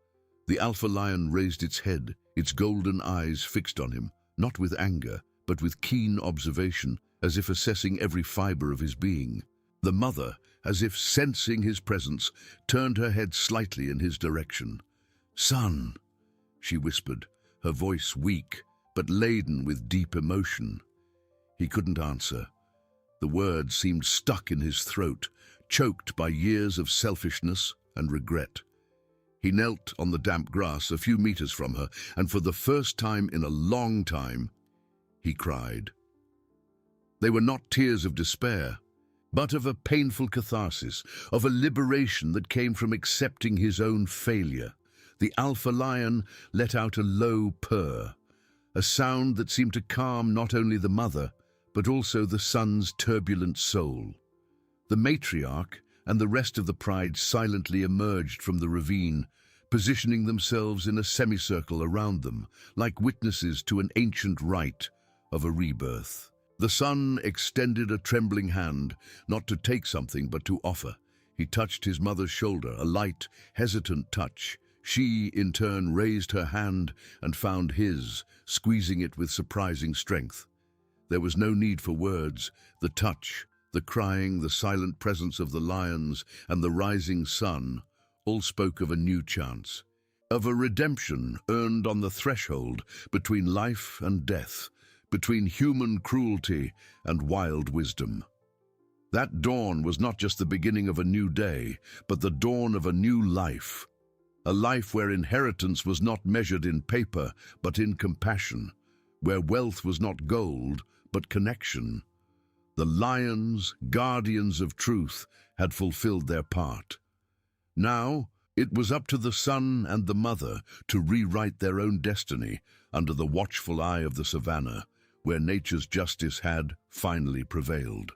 The alpha lion raised its head, its golden eyes fixed on him, not with anger, but with keen observation, as if assessing every fiber of his being. The mother, as if sensing his presence, turned her head slightly in his direction. "Son," she whispered, her voice weak, but laden with deep emotion. He couldn't answer. The words seemed stuck in his throat, choked by years of selfishness and regret. He knelt on the damp grass a few meters from her, and for the first time in a long time, he cried. They were not tears of despair, but of a painful catharsis, of a liberation that came from accepting his own failure. The alpha lion let out a low purr, a sound that seemed to calm not only the mother, but also the son's turbulent soul. The matriarch and the rest of the pride silently emerged from the ravine, positioning themselves in a semicircle around them, like witnesses to an ancient rite of a rebirth. The son extended a trembling hand, not to take something but to offer. He touched his mother's shoulder, a light, hesitant touch. She, in turn, raised her hand and found his, squeezing it with surprising strength. There was no need for words. The touch, the crying, the silent presence of the lions, and the rising sun all spoke of a new chance, of a redemption earned on the threshold between life and death, between human cruelty and wild wisdom. That dawn was not just the beginning of a new day, but the dawn of a new life. A life where inheritance was not measured in paper, but in compassion, where wealth was not gold, but connection. The lions, guardians of truth, had fulfilled their part. Now, it was up to the son and the mother to rewrite their own destiny under the watchful eye of the savannah, where nature's justice had finally prevailed.